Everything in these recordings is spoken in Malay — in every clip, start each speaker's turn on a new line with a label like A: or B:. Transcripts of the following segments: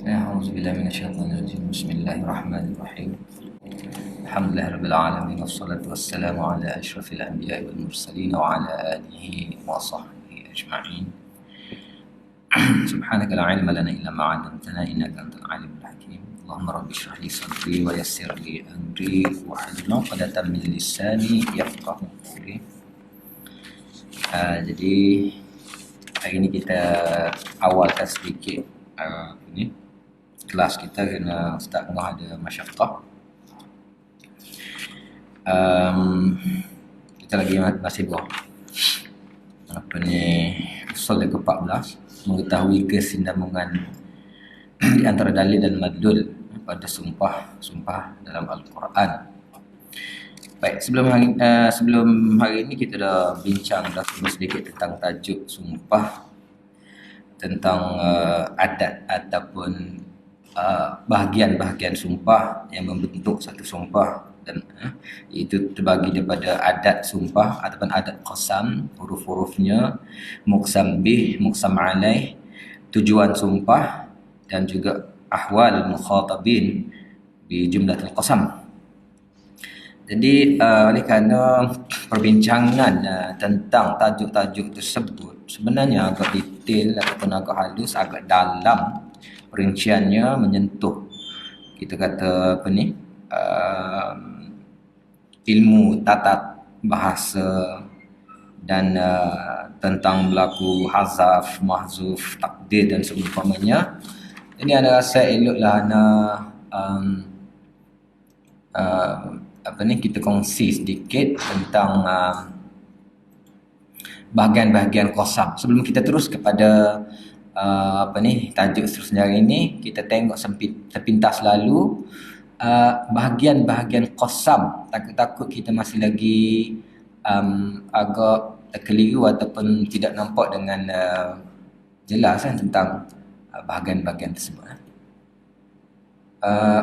A: A'udzubillahi minasyaitonirrajim. Bismillahirrahmanirrahim. Alhamdulillahirabbil alamin wassalatu wassalamu ala asyrafil anbiya'i wal mursalin wa ala alihi wa sahbihi ajma'in. Subhanaka la ilma lana illa ma 'allamtana innaka antal alimul hakim. Allahumma rabbi shrah li sadri wa yassir li amri wa hlul 'uqdatam min lisani yafqahu qawli. Jadi hari ini kita awalkan sedikit ini kelas kita kerana Ustaz tengah ada masyaqqah. Kita lagi masih buat usul yang ke-14, mengetahui kesinambungan di antara dalil dan madlul pada sumpah dalam Al-Quran. Baik, sebelum hari ini kita dah bincang sedikit tentang tajuk sumpah, tentang adat ataupun bahagian-bahagian sumpah yang membentuk satu sumpah, dan itu terbagi daripada adat sumpah ataupun adat qasam, huruf-hurufnya, muqsam bih, muqsam alaih, tujuan sumpah, dan juga ahwal mukhatabin bi jumlatil qasam. Jadi oleh kerana perbincangan tentang tajuk-tajuk tersebut sebenarnya agak detail ataupun agak halus, agak dalam perinciannya, menyentuh kita kata ilmu tata bahasa dan tentang berlaku hazaf, mahzuf, takdir dan seumpamanya. Jadi anda rasa eloklah kita kongsi sedikit tentang bahagian-bahagian qasam. Sebelum kita terus kepada tajuk seterusnya hari ini, kita tengok sepintas lalu bahagian-bahagian qasam. Takut-takut kita masih lagi agak terkeliru ataupun tidak nampak dengan jelas tentang bahagian-bahagian tersebut.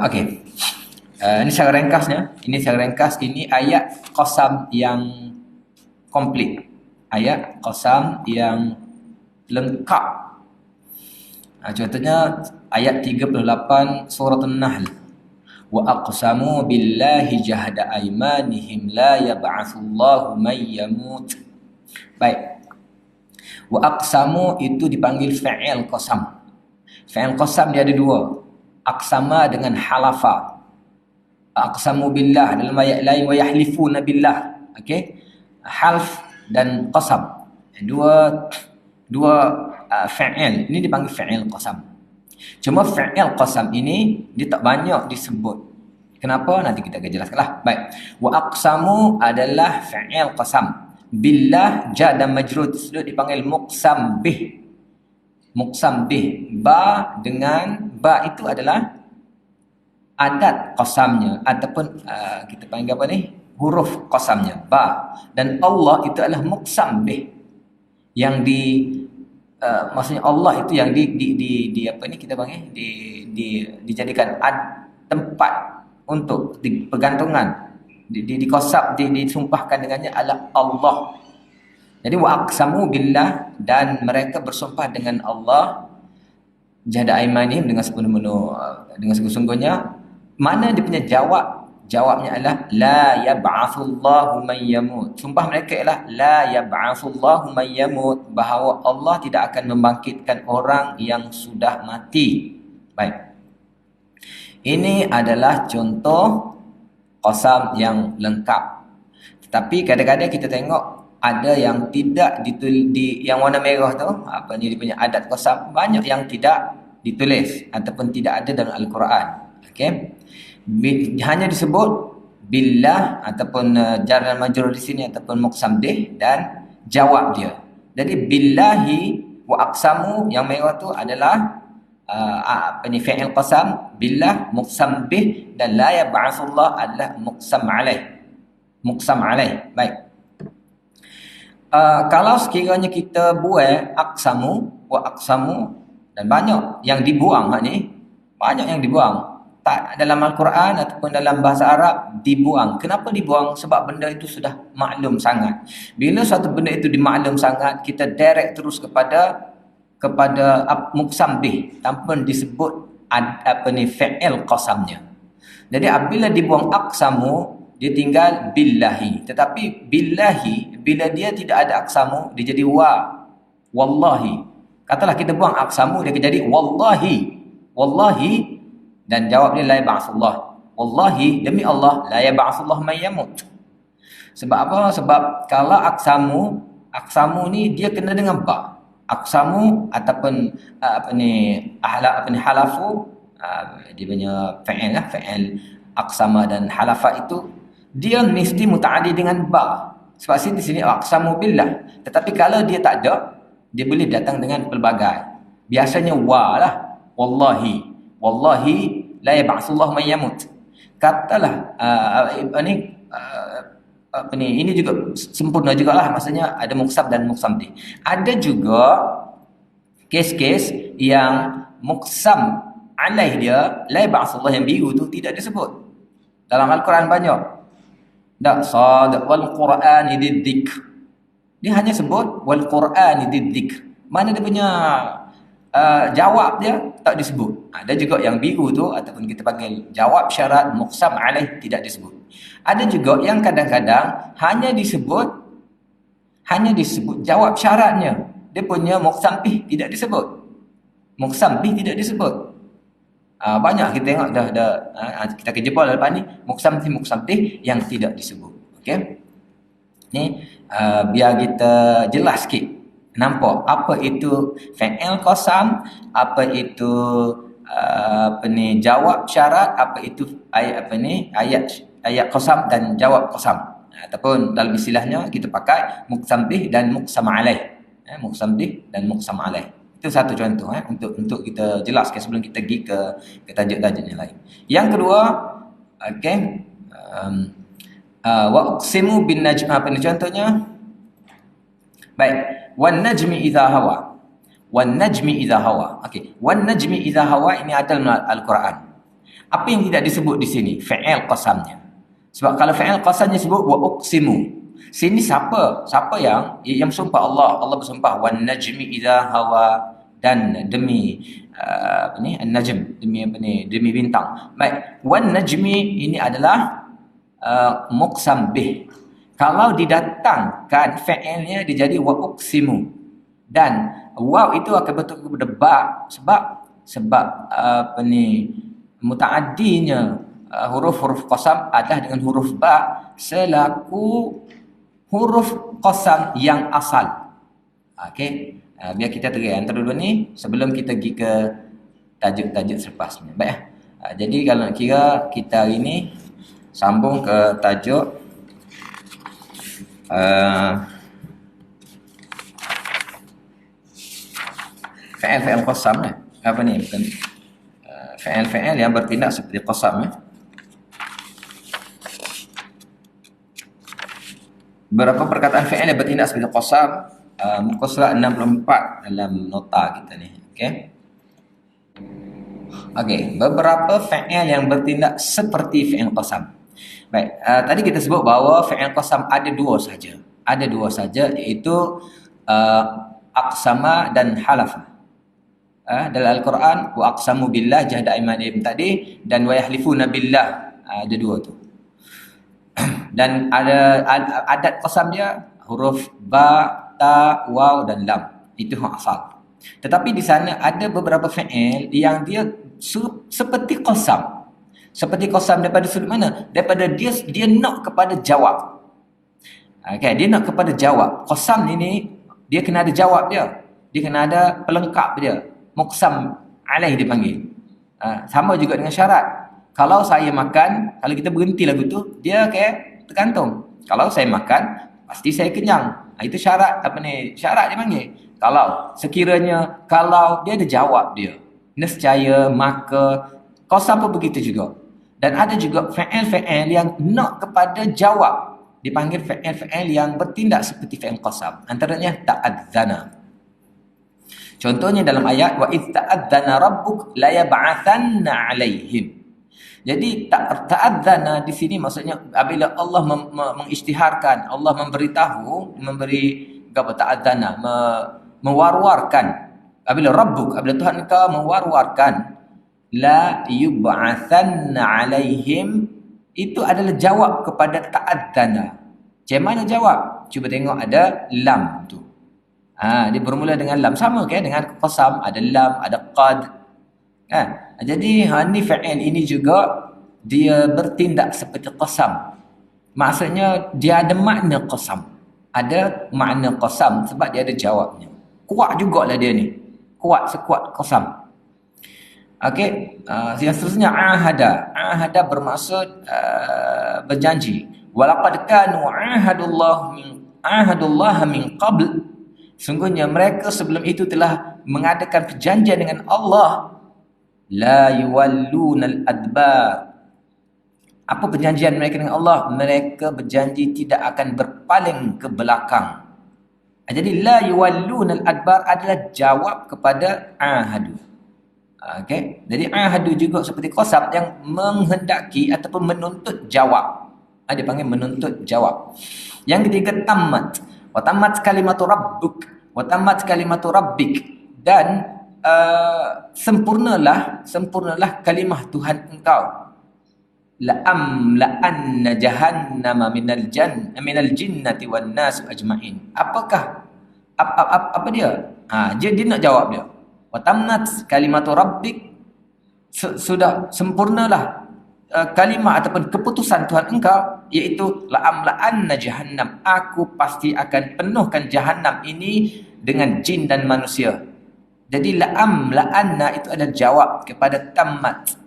A: Okey. Ini secara ringkasnya, ini ayat qasam yang komplit. Ayat qasam yang lengkap. Contohnya ayat 38 surah An-Nahl. Wa aqsamu billahi jahda aymanihim la yab'atsullahu may yamut. Baik. Wa aqsamu itu dipanggil fa'il qasam. Fa'il qasam dia ada dua. Aqsama dengan halafa. Aqsamu billah, dalam ayat lain wa yahlifuna billah. Okey. Half dan qasam. Dua fa'il. Ini dipanggil fa'il qasam. Cuma fa'il qasam ini dia tak banyak disebut. Kenapa? Nanti kita akan jelaskanlah. Baik. Wa aqsamu adalah fa'il qasam. Billah ja dan majrur tersebut dipanggil muqsam bih. Muqsam bih. Ba itu adalah adat qasamnya ataupun kita panggil apa ni? Huruf qasamnya, ba. Dan Allah itu adalah muqsam bih. Yang maksudnya Allah itu yang kita panggil dijadikan tempat untuk pergantungan, diqasab, disumpahkan dengannya adalah Allah. Jadi wa aqsamu billah, dan mereka bersumpah dengan Allah jahda aimanihim, dengan sungguh-sungguhnya. Mana dia punya jawabnya adalah la yab'atsullahu man yamut. Sumpah mereka ialah la yab'atsullahu man yamut, bahawa Allah tidak akan membangkitkan orang yang sudah mati. Baik. Ini adalah contoh qasam yang lengkap. Tetapi kadang-kadang kita tengok ada yang tidak yang warna merah tu, dia punya adat qasam, banyak yang tidak ditulis ataupun tidak ada dalam Al-Quran. Okey. Hanya disebut billah ataupun jar dan majrur di sini ataupun muqsam bih dan jawab dia. Jadi billahi wa aqsamu yang merah tu adalah fi'il qasam, billah muqsam bih, dan la yab'atsullah adalah muqsam alaih. Muqsam alaih. Baik. Kalau sekiranya kita buat aqsamu wa aqsamu, dan banyak yang dibuang banyak yang dibuang. Tak dalam Al-Quran ataupun dalam bahasa Arab dibuang. Kenapa dibuang? Sebab benda itu sudah maklum sangat. Bila suatu benda itu dimaklum sangat, kita direct terus kepada muqsam bih tanpa disebut fi'il qasamnya. Jadi apabila dibuang aqsamu, dia tinggal billahi. Tetapi billahi, bila dia tidak ada aqsamu, dia jadi wallahi. Katalah kita buang aqsamu, dia jadi wallahi, dan jawab dia la yab'atsullah. Wallahi, demi Allah, la yab'atsullah man yamut. Sebab apa? Sebab kalau aqsamu ni dia kena dengan ba. Aqsamu ataupun halafu, dia punya fa'il lah, fa'il aqsama dan halafa itu dia mesti mutaaddi dengan ba. Sebab di sini aqsamu billah. Tetapi kalau dia tak ada, dia boleh datang dengan pelbagai. Biasanya lah. Wallahi la yab'atsullah man yamut. Katalah ini juga sempurna jugalah, maksudnya ada muqsam dan muqsam bih. Ada juga kes-kes yang muqsam alaih dia la yab'atsullah yang biru tu tidak disebut. Dalam Al-Quran banyak. Tak sad wal Qur'an dzikr. Dia hanya sebut wal Qur'an dzikr. Mana dia punya jawab dia tak disebut. Ada juga yang biru tu ataupun kita panggil jawab syarat muqsam alaih tidak disebut. Ada juga yang kadang-kadang hanya disebut jawab syaratnya. Dia punya muqsam bih tidak disebut. Muqsam bih tidak disebut. Banyak kita tengok dah kita kejebol lepas ni muqsam bih yang tidak disebut. Okey. Ni biar kita jelas sikit. Nampak apa itu fi'il qasam, apa itu jawab syarat, apa itu ayat qasam dan jawab qasam. Ataupun dalam istilahnya kita pakai muqsam bih dan muqsam alaih. Muqsam bih dan muqsam alaih. Itu satu contoh untuk kita jelaskan sebelum kita pergi ke tajuk-tajuk yang lain. Yang kedua, okey, wa uqsimu bin najm, apa ni contohnya? Baik, wan najmi idza hawa. Wan najmi idza hawa. Okey, wan najmi idza hawa ini ada dalam Al-Quran. Apa yang tidak disebut di sini? Fi'il qasamnya. Sebab kalau fi'il qasamnya sebut wa uqsimu. Sini siapa yang bersumpah Allah bersumpah wan najmi idza hawa, dan demi an-najm, demi bintang. Baik, wan najmi ini adalah muqsam bih. Kalau didatangkan fi'ilnya dia jadi wa uqsimu, dan waw itu akan bertukar kepada ba sebab mutaaddinya huruf-huruf qasam adalah dengan huruf ba selaku huruf qasam yang asal. Okey, biar kita terang antara dua ni sebelum kita pergi ke tajuk-tajuk selepasnya. Baik. Jadi kalau nak kira kita hari ni sambung ke tajuk fi'il qasam ni. Apa ni? Bukan fi'il yang bertindak seperti qasam ni. Berapa perkataan fi'il yang bertindak seperti qasam? Muka surat 64 dalam nota kita ni. Okey, beberapa fi'il yang bertindak seperti fi'il qasam. Baik, tadi kita sebut bahawa fi'il qasam ada dua saja, iaitu aqsama dan halafa. Dalam Al-Quran wa aqsamu billah jahda aimanihim tadi, dan wa yahlifuna billah, ada dua tu. Dan ada adat qasam dia huruf ba, ta, waw dan lam. Itu asal. Tetapi di sana ada beberapa fi'il yang dia seperti qasam. Seperti qasam daripada sudut mana? Daripada dia nak kepada jawab. Okay, dia nak kepada jawab. Qasam ini dia kena ada jawab dia. Dia kena ada pelengkap dia. Muqsam alaih dipanggil. Sama juga dengan syarat. Kalau saya makan, kalau kita berhenti lagu tu, dia kayak tergantung. Kalau saya makan, pasti saya kenyang. Itu syarat syarat dia panggil. Kalau dia ada jawab dia. Nescaya, maka, qasam pun begitu juga. Dan ada juga fi'il yang nak kepada jawab. Dipanggil fi'il yang bertindak seperti fi'il qasam. Antaranya ta'adzana. Contohnya dalam ayat wa idz ta'adzana rabbuk la yab'atsanna 'alaihim. Jadi ta'adzana di sini maksudnya apabila Allah mengisytiharkan, Allah memberi mewar-warkan. Apabila Tuhan engkau mewar-warkan la yub'atsanna 'alaihim, itu adalah jawab kepada ta'adzana. Macam mana jawab? Cuba tengok ada lam tu. Dia bermula dengan lam, sama ke dengan qasam, ada lam, ada qad. Jadi ni fa'il ini juga dia bertindak seperti qasam. Maksudnya dia ada makna qasam. Ada makna qasam sebab dia ada jawabnya. Kuat jugalah dia ni. Kuat sekuat qasam. Okey, yang seterusnya ahada. Ahada bermaksud berjanji. Walaqad kanu ahadullah min qabl. Sungguhnya mereka sebelum itu telah mengadakan perjanjian dengan Allah. La yuwallunal adbar. Apa perjanjian mereka dengan Allah? Mereka berjanji tidak akan berpaling ke belakang. Jadi la yuwallunal adbar adalah jawab kepada ahadu. Okey. Jadi ahadu juga seperti qasam yang menghendaki ataupun menuntut jawab. Dia panggil menuntut jawab. Yang ketiga tamat. Wa tamat kalimatu rabbuk. Wa tamat kalimatu rabbik. Dan sempurnalah kalimah Tuhan engkau. La'amla'anna jahannama minal jinnati wan nas ajma'in. Apakah apa dia? Dia nak jawab dia. Wa tamnat kalimatu rabbik, sudah sempurnalah kalimah ataupun keputusan Tuhan engkau, iaitu la'amla'anna jahannam, aku pasti akan penuhkan jahannam ini dengan jin dan manusia. Jadi la'amla'anna itu adalah jawab kepada tammat.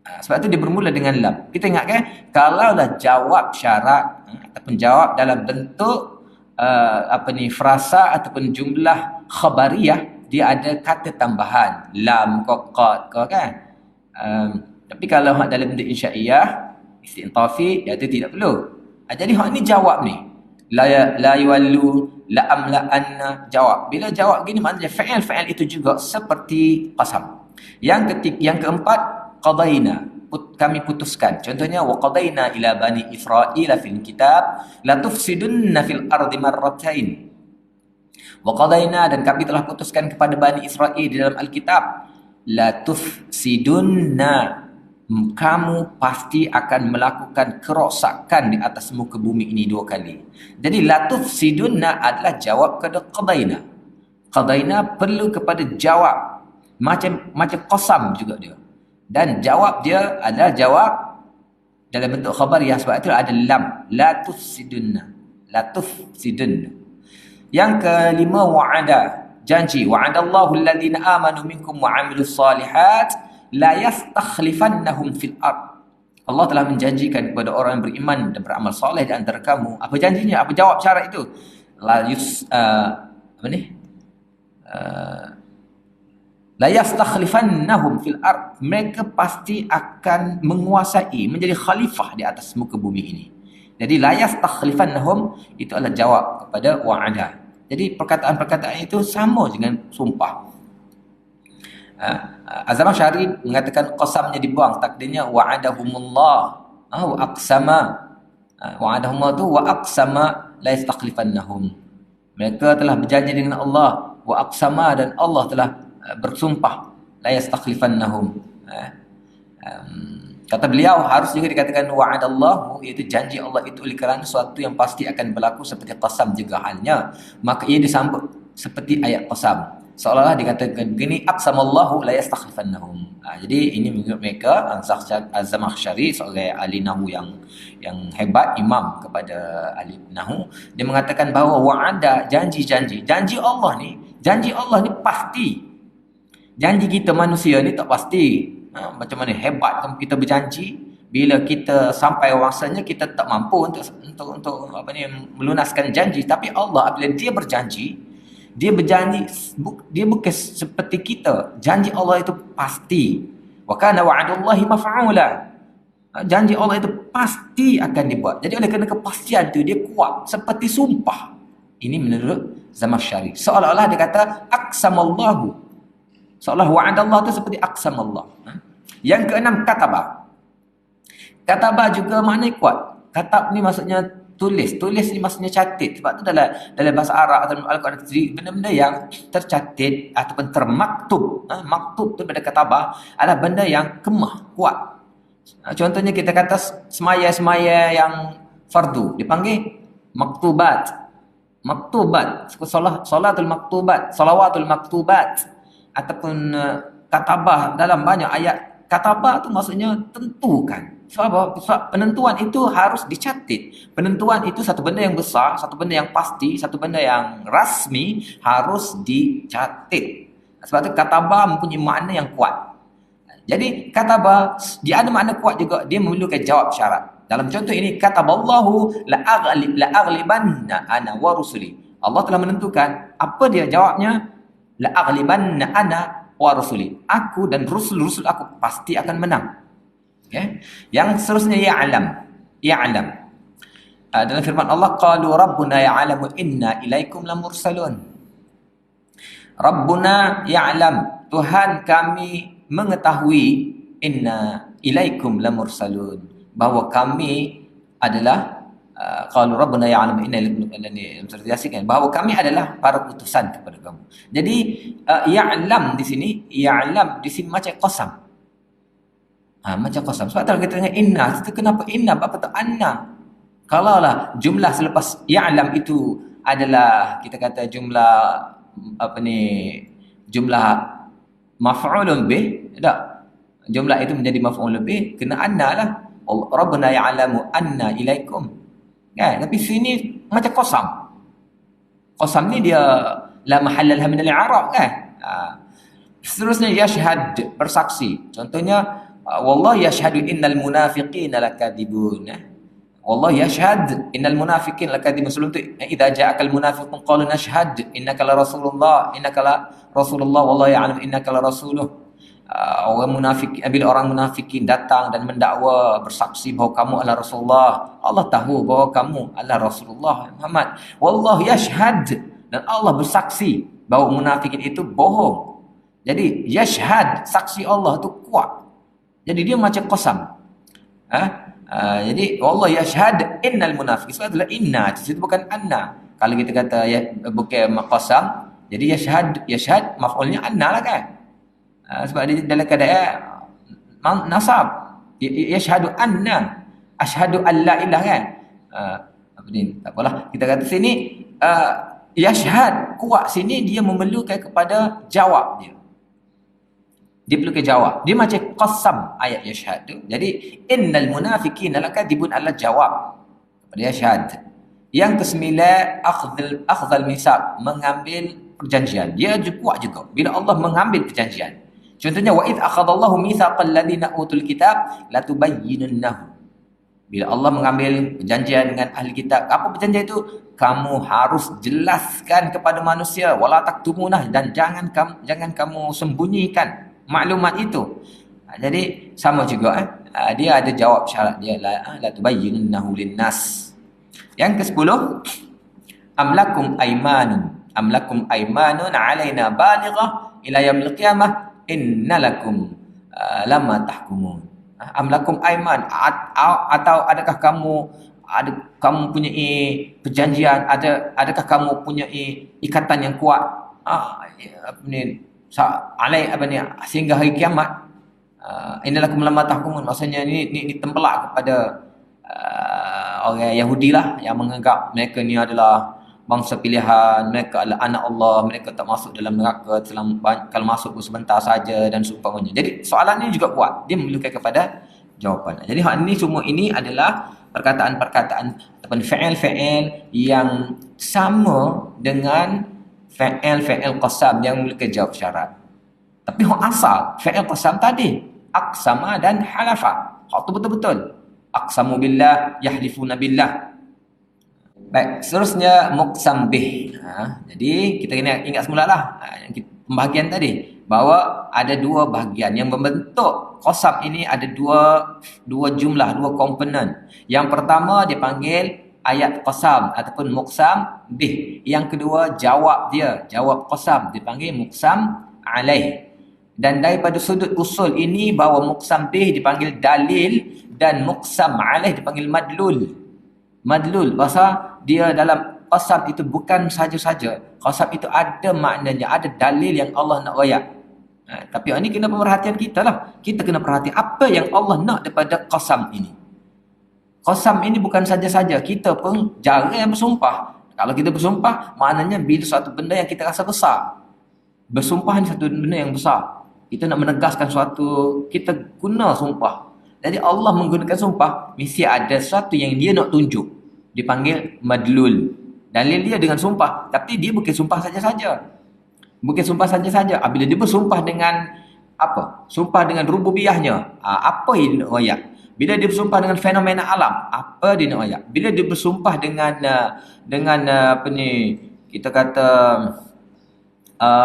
A: Sebab itu dia bermula dengan lam. Kita ingat kan, kalaulah jawab syarat ataupun jawab dalam bentuk frasa ataupun jumlah khabariyah, dia ada kata tambahan lam ko qad ko kan. Tapi kalau hak dalam bentuk insyaiyah, istintafi, itu tidak perlu. Jadi hak ni jawab ni. La yuwallu la amla'anna, jawab. Bila jawab gini maknanya fa'il itu juga seperti qasam. Yang keempat, qadaina, kami putuskan. Contohnya wa qadaina ila bani Israila fil kitab la tufsidunna fil ardi marratain. Wa qadaina, dan kami telah putuskan kepada bani Israel di dalam Alkitab, la tufsidunna, kamu pasti akan melakukan kerosakan di atas muka bumi ini 2 kali. Jadi la tufsidunna adalah jawab kepada qadaina. Qadaina perlu kepada jawab, macam qasam juga dia. Dan jawab dia adalah jawab dalam bentuk khabariyah, sebab itu ada lam, la tufsidunna, la tufsidunna. Yang kelima, wa'ada, janji. Wa'adallahu alladhina amanu minkum wa 'amilus solihat la yastakhlifannahum fil ard. Allah telah menjanjikan kepada orang yang beriman dan beramal soleh di antara kamu. Apa janjinya? Apa jawab syarat itu? La yastakhlifannahum fil ard. Mereka pasti akan menguasai, menjadi khalifah di atas muka bumi ini. Jadi la yastakhlifannahum itu adalah jawab kepada wa'ada. Jadi perkataan-perkataan itu sama dengan sumpah. Az-Zamakhsyari mengatakan qasamnya dibuang, takdirnya wa'adahumullah, wa aqsama. Wa'adahumullah tu wa aqsama la yastakhlifannahum. Mereka telah berjanji dengan Allah, wa aqsama, dan Allah telah bersumpah, la yastakhlifannahum. Kata beliau, harus juga dikatakan wa'adallahu, iaitu janji Allah itu oleh kerana sesuatu yang pasti akan berlaku, seperti qasam juga halnya. Maka ia disambut seperti ayat qasam, seolah-olah dikatakan begini, aqsamallahu la yastakhlifannahum. Jadi ini menurut mereka, Az-Zamakhsyari seorang ahli nahwu yang hebat, imam kepada ahli nahwu, dia mengatakan bahawa wa'ada, janji Allah ni pasti. Janji kita manusia ni tak pasti. Macam mana hebat kita berjanji, bila kita sampai masanya kita tak mampu untuk melunaskan janji. Tapi Allah apabila dia berjanji, dia bukan seperti kita. Janji Allah itu pasti. Wa kana wa'dullahi maf'ula. Janji Allah itu pasti akan dibuat. Jadi oleh kerana kepastian itu, dia kuat seperti sumpah. Ini menurut Zamakhsyari. Seolah-olah dia kata aqsamallahu, seolah wa'adallah itu seperti aqsamallah. Yang keenam, katabah. Katabah juga maknanya kuat. Katab ni maksudnya Tulis ni maksudnya catat. Sebab tu dalam bahasa Arab atau Al-Quran sendiri, benda-benda yang tercatat ataupun termaktub, maktub tu pada katabah adalah benda yang kemah, kuat. Contohnya kita kata semaya-semaya yang fardu dipanggil maktubat. Salatul maktubat, salawatul maktubat, ataupun katabah dalam banyak ayat. Katabah tu maksudnya tentukan. Sebab apa? Sebab penentuan itu harus dicatat. Penentuan itu satu benda yang besar, satu benda yang pasti, satu benda yang rasmi harus dicatat. Sebab tu katabah mempunyai makna yang kuat. Jadi katabah dia ada makna kuat juga, dia memerlukan jawab syarat. Dalam contoh ini kataballahu la'aghlibanna ana wa rusuli. Allah telah menentukan. Apa dia jawabnya? La'aghlibanna ana wa rusuli. Aku dan rusul aku pasti akan menang. Okay? Yang seterusnya ya'lam. Dalam firman Allah, qalu rabbuna ya'lamu inna ilaikum lamursalun. Rabbuna ya'lam, Tuhan kami mengetahui, inna ilaikum lamursalun, bahawa kami adalah qalu rabbuna ya'lamu inna ilaikum, bahawa kami adalah para utusan kepada kamu. Jadi ya'lam di sini macam qasam. Macam qasam. Sebab kalau kita tengok inna, itu kenapa inna? Apa tu anna? Kalaulah jumlah selepas ya'lam itu adalah kita kata jumlah jumlah maf'ulun bih, tak? Jumlah itu menjadi maf'ulun bih, kena anna lah. Rabbuna ya'lamu anna ilaikum. Kan? Tapi sini macam qasam. Qasam ni dia la mahalla laha min al-i'rab kan? Seterusnya yashhad, bersaksi. Contohnya wallahu yashhadu innal munafiqina lakadibun. Wallahu yashhad innal munafiqina lakadibun. Sebelum tu idza ja'akal munafiqun qalu nashhad innaka la rasulullah wallahu ya'lamu innaka la rasuluh. Orang munafik, bila orang munafikin datang dan mendakwa, bersaksi bahawa kamu adalah Rasulullah, Allah tahu bahawa kamu adalah Rasulullah Muhammad. Wallahu yashhad, dan Allah bersaksi bahawa munafikin itu bohong. Jadi yashhad, saksi Allah tu kuat. Jadi dia macam qasam. Jadi Allah yashhad innal munafiqin. Sebab itulah inna, itu bukan anna. Kalau kita kata bukan qasam, jadi yashhad maf'ulnya anna lah kan. Sebab dia dalam keadaan nasab. Yashhadu anna, ashhadu an la ilah kan. Apa ni? Tak apalah. Kita kata sini yashhad kuat sini dia memerlukan kepada jawab dia. Dia perlu ke jawab. Dia macam qasam ayat yashhad tu. Jadi innal munafiqina lakadibun ala jawab kepada yashhad. Yang kesembilan akhdhal misaq, mengambil perjanjian. Dia kuat juga bila Allah mengambil perjanjian. Contohnya wa id akhadallahu mitsaqal ladzina utul kitab latubayyinunnahu. Bila Allah mengambil perjanjian dengan ahli kitab, apa perjanjian itu? Kamu harus jelaskan kepada manusia, wala taktumunah, dan jangan kamu sembunyikan maklumat itu. Jadi sama juga dia ada jawab syarat dia, la tubayyinunnahu linnas. Yang ke-10 amlakum aymanun alaina balighah ila yaumil qiyamah innalakum lama tahkumun. Amlakum ayman, atau adakah kamu punya perjanjian, adakah kamu punya ikatan yang kuat sehingga hari kiamat. Innalakum lama tahkumun, maksudnya ni tempelak kepada orang Yahudi lah, yang menganggap mereka ni adalah bangsa pilihan, mereka adalah anak Allah, mereka tak masuk dalam neraka kalau masuk pun sebentar saja dan seumpamanya. Jadi soalan ini juga kuat, dia memerlukan kepada jawapan. Jadi hal ini semua ini adalah perkataan-perkataan ataupun fi'il yang sama dengan fi'il qasam yang memerlukan jawab syarat. Tapi hak asal fi'il qasam tadi aqsama dan halafa, hak tu betul-betul. Aqsamu billah, yahlifuna billah. Baik, seterusnya muqsam bih. Jadi kita kena ingat semulalah pembahagian tadi, bahawa ada dua bahagian yang membentuk qasam ini. Ada dua jumlah, dua komponen. Yang pertama dipanggil ayat qasam ataupun muqsam bih. Yang kedua jawab qasam dipanggil muqsam alaih. Dan daripada sudut usul ini bahawa muqsam bih dipanggil dalil dan muqsam alaih dipanggil madlul. Madlul, pasal dia dalam qasam itu bukan saja-saja. Qasam itu ada maknanya, ada dalil yang Allah nak royak. Tapi ini kena pemerhatian kita lah. Kita kena perhati apa yang Allah nak daripada qasam ini. Qasam ini bukan saja-saja. Kita pun jarang bersumpah. Kalau kita bersumpah, maknanya bila suatu benda yang kita rasa besar. Bersumpah ni satu benda yang besar. Kita nak menegaskan suatu, kita guna sumpah. Jadi Allah menggunakan sumpah, mesti ada sesuatu yang dia nak tunjuk. Dipanggil madlul. Dalil dia dengan sumpah. Tapi dia bukan sumpah saja-saja. Bukan sumpah saja-saja. Bila dia bersumpah dengan apa? Sumpah dengan rububiyahnya. Apa yang dia nak royak? Bila dia bersumpah dengan fenomena alam, apa dia nak royak? Bila dia bersumpah dengan apa ni? Kita kata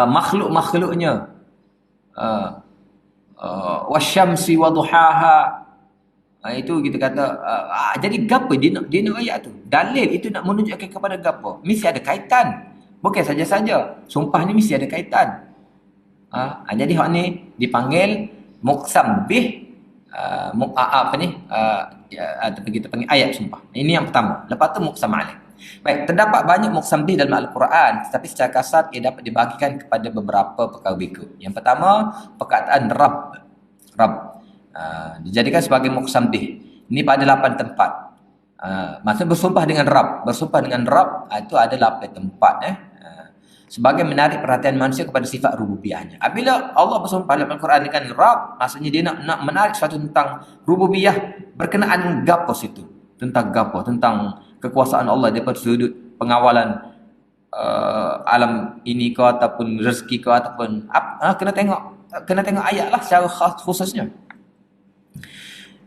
A: makhluk-makhluknya. Wasyamsi waduhaha. Itu kita kata jadi gapo dia nak royak tu? Dalil itu nak menunjukkan kepada gapo? Mesti ada kaitan. Bukan saja-saja. Sumpah ni mesti ada kaitan. Jadi hak ni dipanggil muqsam bih, apa ni? Ataupun kita panggil ayat sumpah. Ini yang pertama. Lepas tu muqsam alaih. Baik, terdapat banyak muqsam bih dalam Al-Quran, tetapi secara kasar ia dapat dibahagikan kepada beberapa perkara berikut. Yang pertama, perkataan Rabb. Dijadikan sebagai muqsam bih. Ini pada 8 tempat. Maksudnya bersumpah dengan Rabb. Bersumpah dengan Rabb itu ada 8 tempat. Sebagai menarik perhatian manusia kepada sifat rububiyahnya. Apabila Allah bersumpah dalam Al-Quran dengan Rabb, maksudnya dia nak menarik sesuatu tentang rububiyah berkenaan dengan gapo situ. Tentang gapo, tentang kekuasaan Allah daripada sudut pengawalan alam ini ke ataupun rezeki ke ataupun kena tengok ayat lah secara khususnya.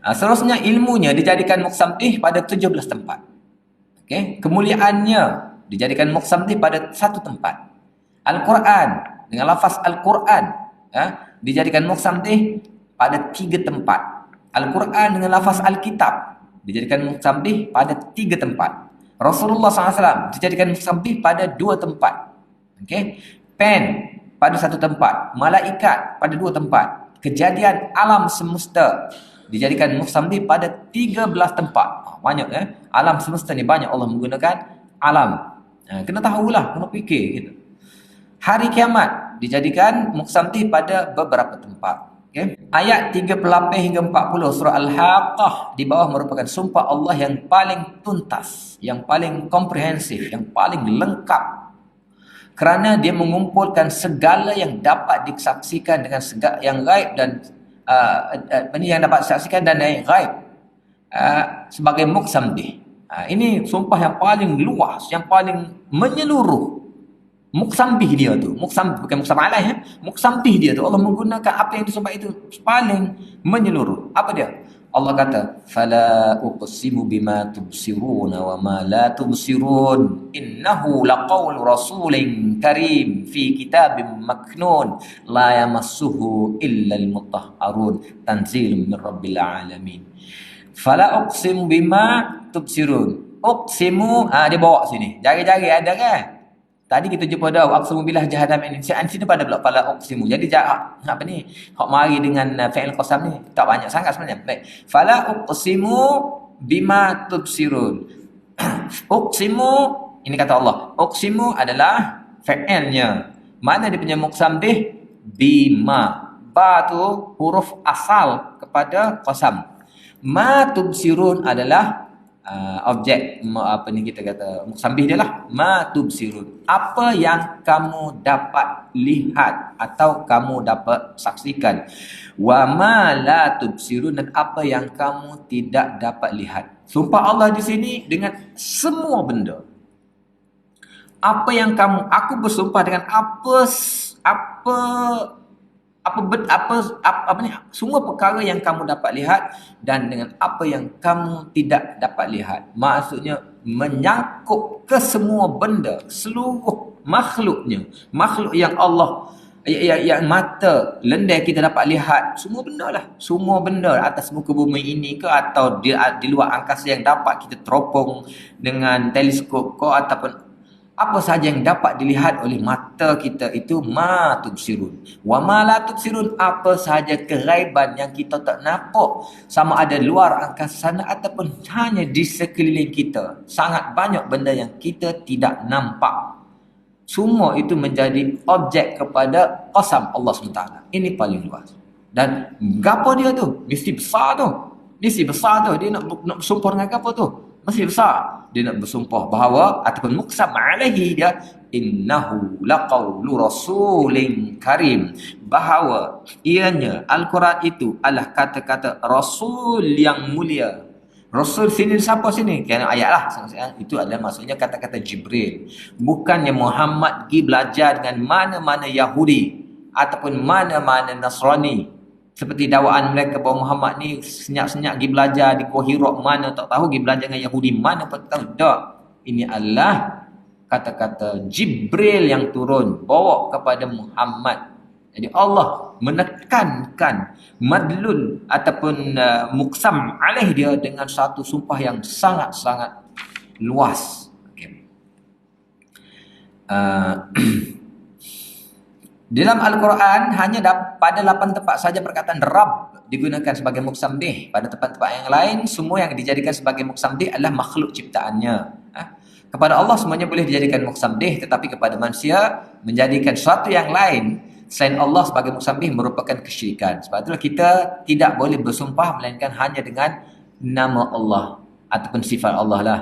A: Seterusnya ilmunya dijadikan muqsam bih pada 17 tempat. Okey, kemuliaannya dijadikan muqsam bih pada 1 tempat. Al-Quran dengan lafaz Al-Quran dijadikan muqsam bih pada 3 tempat. Al-Quran dengan lafaz Al-Kitab dijadikan muqsam bih pada 3 tempat. Rasulullah SAW dijadikan muqsam bih pada 2 tempat. Okey, pen pada 1 tempat, malaikat pada 2 tempat, kejadian alam semesta dijadikan muqsam bih pada 13 tempat. Banyak alam semesta ni banyak Allah menggunakan alam. Kena tahulah, kena fikir gitu. Hari kiamat dijadikan muqsam bih pada beberapa tempat. Okay. Ayat 38 hingga 40 surah Al-Haqqah di bawah merupakan sumpah Allah yang paling tuntas, yang paling komprehensif, yang paling lengkap. Kerana dia mengumpulkan segala yang dapat disaksikan dengan segala yang gaib dan yang dapat disaksikan dan yang gaib sebagai muqsam bih. Ini sumpah yang paling luas, yang paling menyeluruh. Muqsam bih dia tu, bukan muqsam alaih, muqsam bih dia tu. Allah menggunakan apa yang disumpah itu paling menyeluruh. Apa dia? Allah kata, "Fala uqsimu bima tubsiruna wa ma la tubsirun, innahu laqaulu rasulin karim fi kitabim maknun, la yamassuhu illa al-mutahharun, tanzilun min rabbil alamin." Fala uqsimu bima tubsirun. Uqsimu, dia bawa sini. Jari-jari ada kan? Tadi kita jumpa dah aqsimu billah jahannam ini. Sini pada pula fala uqsimu. Jadi apa ni? Hak mari dengan fi'il qasam ni tak banyak sangat sebenarnya. Baik. Fala uqsimu bima tubsirun. Uqsimu ini kata Allah. Uqsimu adalah fi'ilnya. Mana dia punya muqsam bih? Bima. Ba tu huruf asal kepada qasam. Ma tubsirun adalah objek apa ni kita kata muqsam bih dia lah. Ma tubsirun, apa yang kamu dapat lihat atau kamu dapat saksikan. Wa ma la tubsirun, dan apa yang kamu tidak dapat lihat. Sumpah Allah di sini dengan semua benda. Apa yang aku bersumpah dengan semua perkara yang kamu dapat lihat dan dengan apa yang kamu tidak dapat lihat. Maksudnya menyangkut ke semua benda, seluruh makhluknya, makhluk yang Allah yang mata lendai kita dapat lihat, semua benda lah, semua benda atas muka bumi ini ke atau di luar angkasa yang dapat kita teropong dengan teleskop ke ataupun Apa sahaja yang dapat dilihat oleh mata kita itu ma tubsirun. Wa ma la tubsirun, apa sahaja keraiban yang kita tak nampak, sama ada luar angkasa sana ataupun hanya di sekeliling kita. Sangat banyak benda yang kita tidak nampak. Semua itu menjadi objek kepada qasam Allah SWT. Ini paling luas. Dan gapo dia tu? Mesti besar tu. Mesti besar tu. Dia nak bersumpah dengan gapo tu? Mesti besar. Dia nak bersumpah bahawa ataupun muqsam alaihi dia innahu laqaulu rasulin karim, bahawa ianya Al-Quran itu adalah kata-kata Rasul yang mulia. Rasul sini siapa sini? Kerana ayat lah. Itu adalah maksudnya kata-kata Jibril. Bukannya Muhammad pergi belajar dengan mana-mana Yahudi ataupun mana-mana Nasrani. Seperti dakwaan mereka bahawa Muhammad ni senyap-senyap pergi belajar di Gua Hira mana tak tahu, pergi belajar dengan Yahudi mana pun tak tahu. Tak. Ini adalah kata-kata Jibril yang turun bawa kepada Muhammad. Jadi Allah menekankan madlul ataupun muqsam alaih dia dengan satu sumpah yang sangat-sangat luas. Okay. Dalam Al-Quran hanya pada 8 tempat saja perkataan Rabb digunakan sebagai muqsam bih. Pada tempat-tempat yang lain semua yang dijadikan sebagai muqsam bih adalah makhluk ciptaannya. Kepada Allah semuanya boleh dijadikan muqsam bih, tetapi kepada manusia menjadikan sesuatu yang lain selain Allah sebagai muqsam bih merupakan kesyirikan. Sebab itulah kita tidak boleh bersumpah melainkan hanya dengan nama Allah ataupun sifat Allah lah.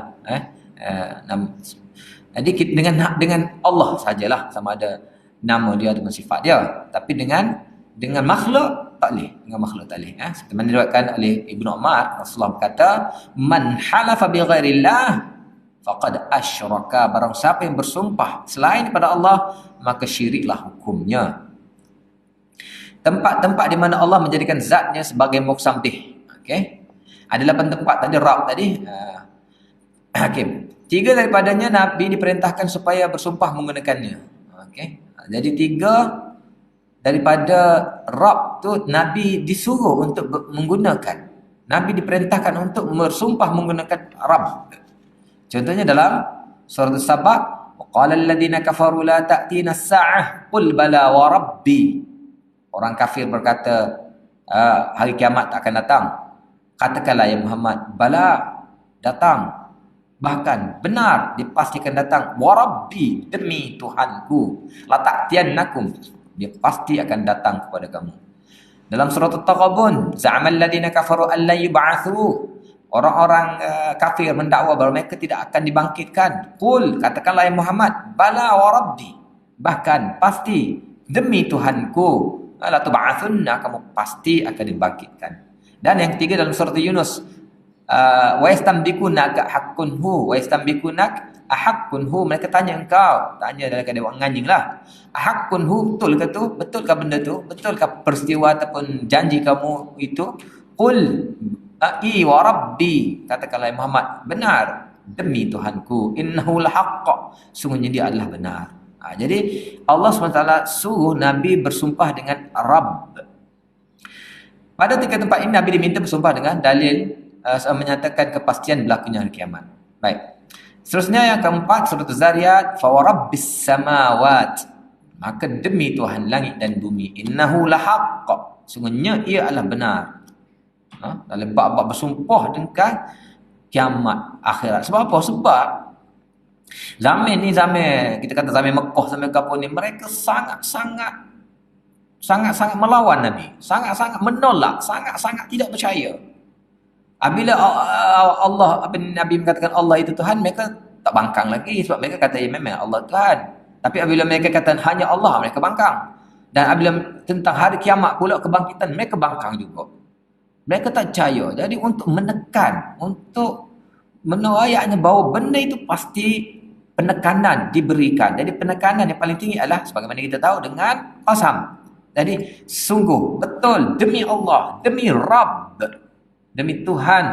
A: Jadi dengan Allah sajalah, sama ada nama dia ataupun sifat dia. Tapi dengan makhluk tak boleh. Dengan makhluk tak boleh. Seperti mana diriwayatkan oleh Ibnu Umar, Rasulullah berkata, "Man halafa bi ghairillah faqad asyraka." Barang siapa yang bersumpah selain daripada Allah, maka syiriklah hukumnya. Tempat-tempat di mana Allah menjadikan zatnya sebagai muqsam bih. Okey. Ada 8 tempat tadi Rabb tadi. Hakim. 3 daripadanya Nabi diperintahkan supaya bersumpah menggunakannya. Okey. Jadi 3 daripada Rabb tu Nabi disuruh untuk menggunakan. Nabi diperintahkan untuk bersumpah menggunakan Rabb. Contohnya dalam surah As-Sabah, qala alladziina kafaru la ta'tina as-sa'ah qul bala wa rabbi. Orang kafir berkata, hari kiamat tak akan datang. Katakanlah ya Muhammad, bala, datang. Bahkan benar, dia pasti akan datang. Wa rabbi, demi Tuhanku, la ta'tiyannakum, dia pasti akan datang kepada kamu. Dalam surah At-Taghabun, za'amal ladina kafaru an la yub'atsu. Orang-orang kafir mendakwa bahawa mereka tidak akan dibangkitkan. Qul, katakanlah ya Muhammad, bala wa rabbi, bahkan pasti demi Tuhanku, la tub'atsunna, kamu pasti akan dibangkitkan. Dan yang ketiga dalam surah Yunus, wa yastambikunak haqqun hu, wa yastambikunak ahaqqun hu, mereka tanya engkau, tanya dalam keadaan nganying lah, ahaqqun hu, betul ke tu? Betulkah benda tu? Betulkah peristiwa ataupun janji kamu itu? Qul i wa rabbi, katakanlah Muhammad, benar demi Tuhanku, innahu lahaqq, sungguhnya dia adalah benar. Jadi Allah SWT suruh Nabi bersumpah dengan Rabb. Pada 3 tempat ini Nabi diminta bersumpah dengan dalil menyatakan kepastian berlakunya hari kiamat. Baik. Seterusnya yang keempat, surah Az-Zariyat, fa warabbis samawat, maka demi Tuhan langit dan bumi, innahu lahaqq, sungguhnya ia adalah benar. Dalam bab-bab bersumpah dengan kiamat akhirat. Sebab apa? Sebab zaman ni, zaman kita kata zaman Mekah, zaman kapur ni, mereka sangat-sangat melawan Nabi, sangat-sangat menolak, sangat-sangat tidak percaya. Bila Allah, Nabi mengatakan Allah itu Tuhan, mereka tak bangkang lagi, sebab mereka kata ya memang Allah Tuhan. Tapi apabila mereka kata hanya Allah, mereka bangkang. Dan apabila tentang hari kiamat pula kebangkitan, mereka bangkang juga. Mereka tak percaya. Jadi untuk menekan, untuk menaayaknya bahawa benda itu pasti penekanan diberikan. Jadi penekanan yang paling tinggi adalah sebagaimana kita tahu dengan qasam. Jadi sungguh betul demi Allah, demi Rabb, demi Tuhan,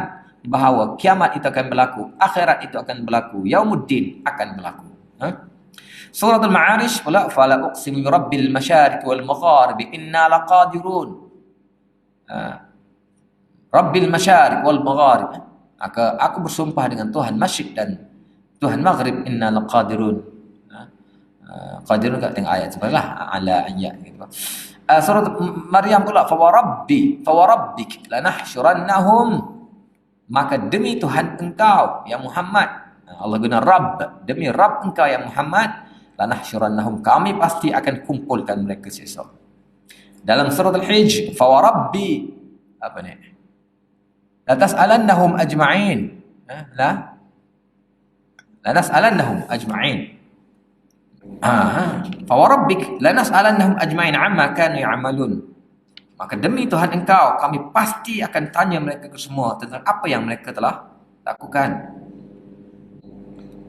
A: bahawa kiamat itu akan berlaku, akhirat itu akan berlaku, yaumuddin akan berlaku. Surah Al-Ma'arij pula, fala uqsimu rabbil masyariq wal magharib inna laqadirun. Rabbil masyariq wal magharib, maka aku bersumpah dengan Tuhan Masyriq dan Tuhan Maghrib, inna laqadirun, Qadirun kat tengok ayat sebelah ala ayat gitu. Surah Maryam pula fawarabbik lanahsyurannahum, maka demi Tuhan engkau ya Muhammad, Allah guna Rabb, demi Rabb engkau ya Muhammad, lanahsyurannahum, kami pasti akan kumpulkan mereka sesok. Dalam surah Al-Hijj fawarabbi apa ni, la tas'alannahum ajma'in, la nas'alannahum ajma'in. Fawarabbik lanas'alannahum ajma'in amma kanu ya'malun, maka demi Tuhan engkau kami pasti akan tanya mereka semua tentang apa yang mereka telah lakukan.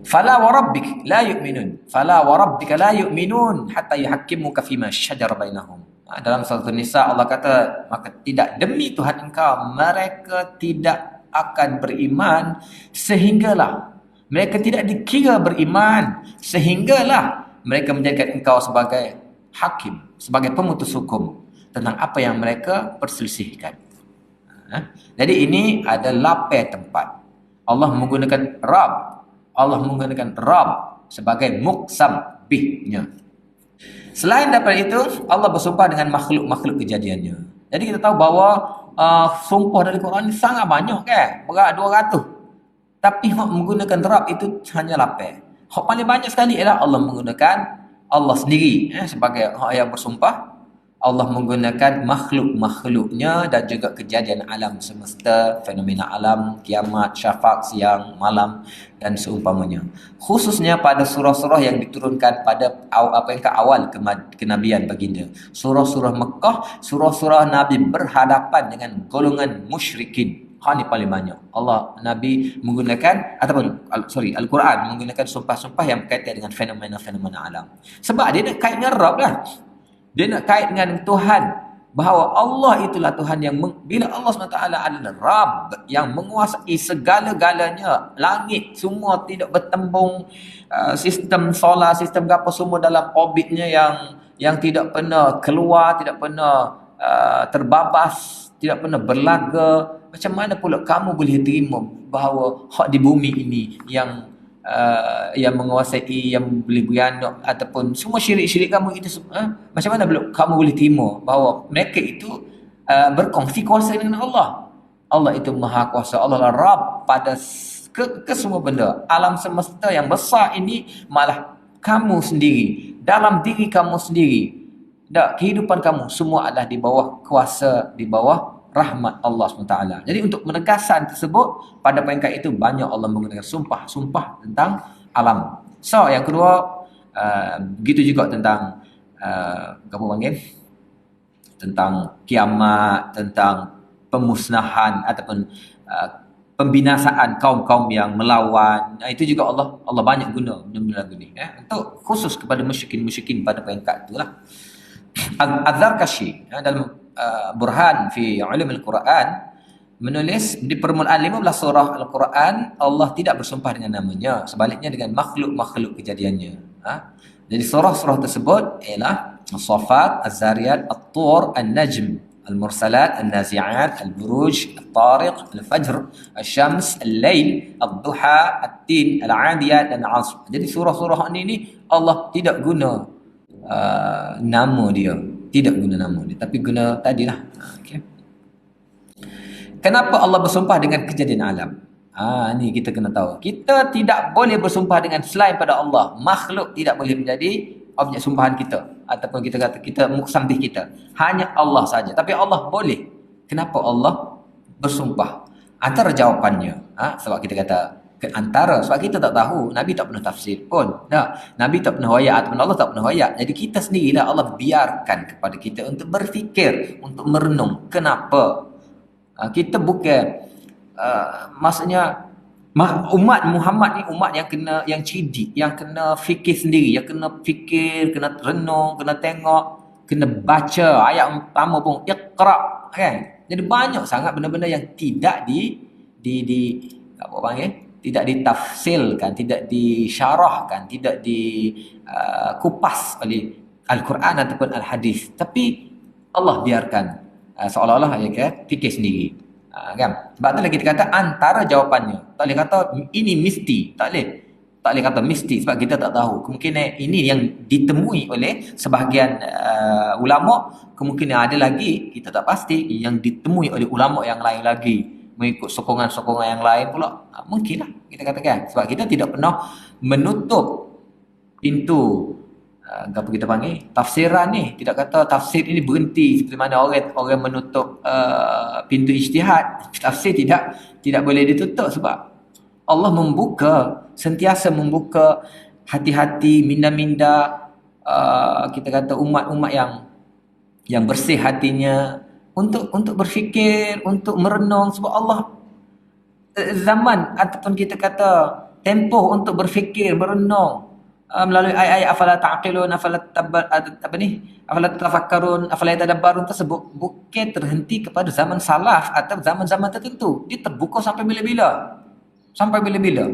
A: Fala warabbik la yu'minun, fala warabbika la yu'minun hatta yuhakkimuka fima syajara bainahum. Dalam surah An-Nisa Allah kata, maka tidak demi Tuhan engkau mereka tidak akan beriman sehinggalah, mereka tidak dikira beriman sehinggalah mereka menjadikan engkau sebagai hakim, sebagai pemutus hukum tentang apa yang mereka perselisihkan. Jadi ini ada lapai tempat. Allah menggunakan Rabb sebagai muqsam bihnya. Selain daripada itu, Allah bersumpah dengan makhluk-makhluk kejadiannya. Jadi kita tahu bahawa sumpah dari Quran ini sangat banyak kan? Berat 200. Tapi hak menggunakan Rabb itu hanya 8. Hak paling banyak sekali ialah Allah menggunakan Allah sendiri sebagai hak yang bersumpah. Allah menggunakan makhluk-makhluknya dan juga kejadian alam semesta, fenomena alam, kiamat, syafaq, siang, malam dan seumpamanya. Khususnya pada surah-surah yang diturunkan pada awal kenabian baginda. Surah-surah Mekah, surah-surah Nabi berhadapan dengan golongan musyrikin. Ini paling banyak. Nabi menggunakan Al-Quran menggunakan sumpah-sumpah yang berkaitan dengan fenomena-fenomena alam. Sebab dia nak kait dengan Rabb lah. Dia nak kait dengan Tuhan, bahawa Allah itulah Tuhan yang bila Allah SWT adalah Rabb yang menguasai segala-galanya, langit semua tidak bertembung, sistem solar, sistem apa semua dalam orbitnya yang tidak pernah keluar, tidak pernah terbabas, tidak pernah berlaga. Macam mana pula kamu boleh terima bahawa hak di bumi ini yang menguasai, yang boleh beranak ataupun semua syirik-syirik kamu itu, macam mana kamu boleh terima bahawa mereka itu berkongsi kuasa dengan Allah? Allah itu maha kuasa, Allah lah Rabb pada ke semua benda. Alam semesta yang besar ini malah kamu sendiri, dalam diri kamu sendiri, kehidupan kamu semua adalah di bawah kuasa, di bawah rahmat Allah SWT. Jadi untuk menegaskan tersebut, pada peringkat itu banyak Allah menggunakan sumpah tentang alam. So yang kedua, begitu juga tentang apa panggil, tentang kiamat, tentang pemusnahan ataupun pembinasaan kaum-kaum yang melawan. Itu juga Allah banyak guna benda-benda lagu ni, untuk khusus kepada musyrikin pada peringkat itulah. Az-Zarkashi dalam Burhan fi Ulum Al-Quran menulis di permulaan 15 surah Al-Quran Allah tidak bersumpah dengan namanya, sebaliknya dengan makhluk-makhluk kejadiannya. Jadi surah-surah tersebut ialah As-Saffat, Az-Zariyat, At-Tur, An-Najm, Al-Mursalat, An-Nazi'at, Al-Buruj, Al-Tariq, Al-Fajr, Al-Syams, Al-Lail, Al-Duha, At-Tin, Al-Adiyat dan Al-Asr. Jadi surah-surah ini Allah tidak guna nama dia, tidak guna nama dia, tapi guna tadilah. Okay. Kenapa Allah bersumpah dengan kejadian alam? Ni kita kena tahu. Kita tidak boleh bersumpah dengan selain pada Allah. Makhluk tidak boleh menjadi objek sumpahan kita, ataupun kita kata kita muqsam bih kita. Hanya Allah saja. Tapi Allah boleh. Kenapa Allah bersumpah? Antara jawapannya, sebab kita kata antara, sebab kita tak tahu, Nabi tak pernah tafsir pun. Nabi tak pernah wayak ataupun Allah tak pernah wayak. Jadi kita sendirilah Allah biarkan kepada kita untuk berfikir, untuk merenung. Kenapa? Kita bukan maksudnya umat Muhammad ni umat yang cerdik, yang kena fikir sendiri, yang kena fikir, kena renung, kena tengok, kena baca ayat pertama pun Iqra, kan? Jadi banyak sangat benda-benda yang tidak apa panggil, tidak ditafsirkan, tidak disyarahkan, tidak dikupas oleh Al-Quran ataupun Al-Hadis. Tapi Allah biarkan seolah-olah fikir sendiri. Kan? Sebab itulah kita kata antara jawapannya. Tak boleh kata ini mesti, tak boleh. Tak boleh kata mesti sebab kita tak tahu. Kemungkinan ini yang ditemui oleh sebahagian ulama, kemungkinan ada lagi kita tak pasti yang ditemui oleh ulama yang lain lagi, mengikut sokongan-sokongan yang lain pula. Mungkinlah kita katakan sebab kita tidak pernah menutup pintu apa kita panggil tafsiran ni. Tidak kata tafsir ini berhenti seperti mana orang menutup pintu ijtihad. Tafsir tidak boleh ditutup sebab Allah membuka, sentiasa membuka hati-hati, minda-minda kita kata umat-umat yang bersih hatinya untuk berfikir, untuk merenung sebab Allah zaman ataupun kita kata tempoh untuk berfikir, merenung melalui ayat-ayat afala taqilun, afala tafakkarun, afala tadabbarun tersebut bukan terhenti kepada zaman salaf atau zaman-zaman tertentu. Dia terbuka sampai bila-bila. Sampai bila-bila.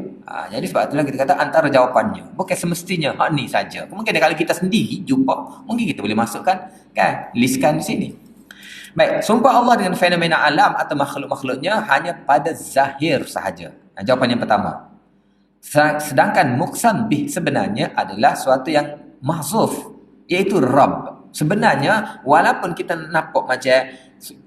A: Jadi sebab itulah kita kata antara jawapannya. Bukan semestinya ni saja. Mungkin kalau kita sendiri jumpa, mungkin kita boleh masukkan, kan? Listkan di sini. Baik, sumpah Allah dengan fenomena alam atau makhluk-makhluknya hanya pada zahir sahaja. Jawapan yang pertama. Sedangkan muqsam bih sebenarnya adalah suatu yang mahzuf, iaitu Rabb. Sebenarnya walaupun kita nampak macam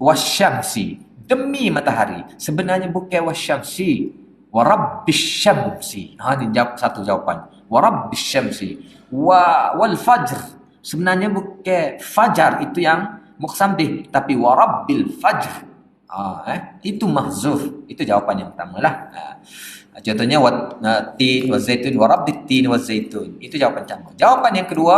A: wasyamsi, demi matahari, sebenarnya bukan wasyamsi. Warabbissyamsi. Ini satu jawapan. Warabbissyamsi. Wal fajr. Sebenarnya bukan fajar itu yang muqsam bih, tapi warabbil fajr. Itu mahzuf. Itu jawapan yang pertama lah. Contohnya tin wa zaitun warabbit tin wa zaitun. Itu jawapan pertama. Jawapan yang kedua,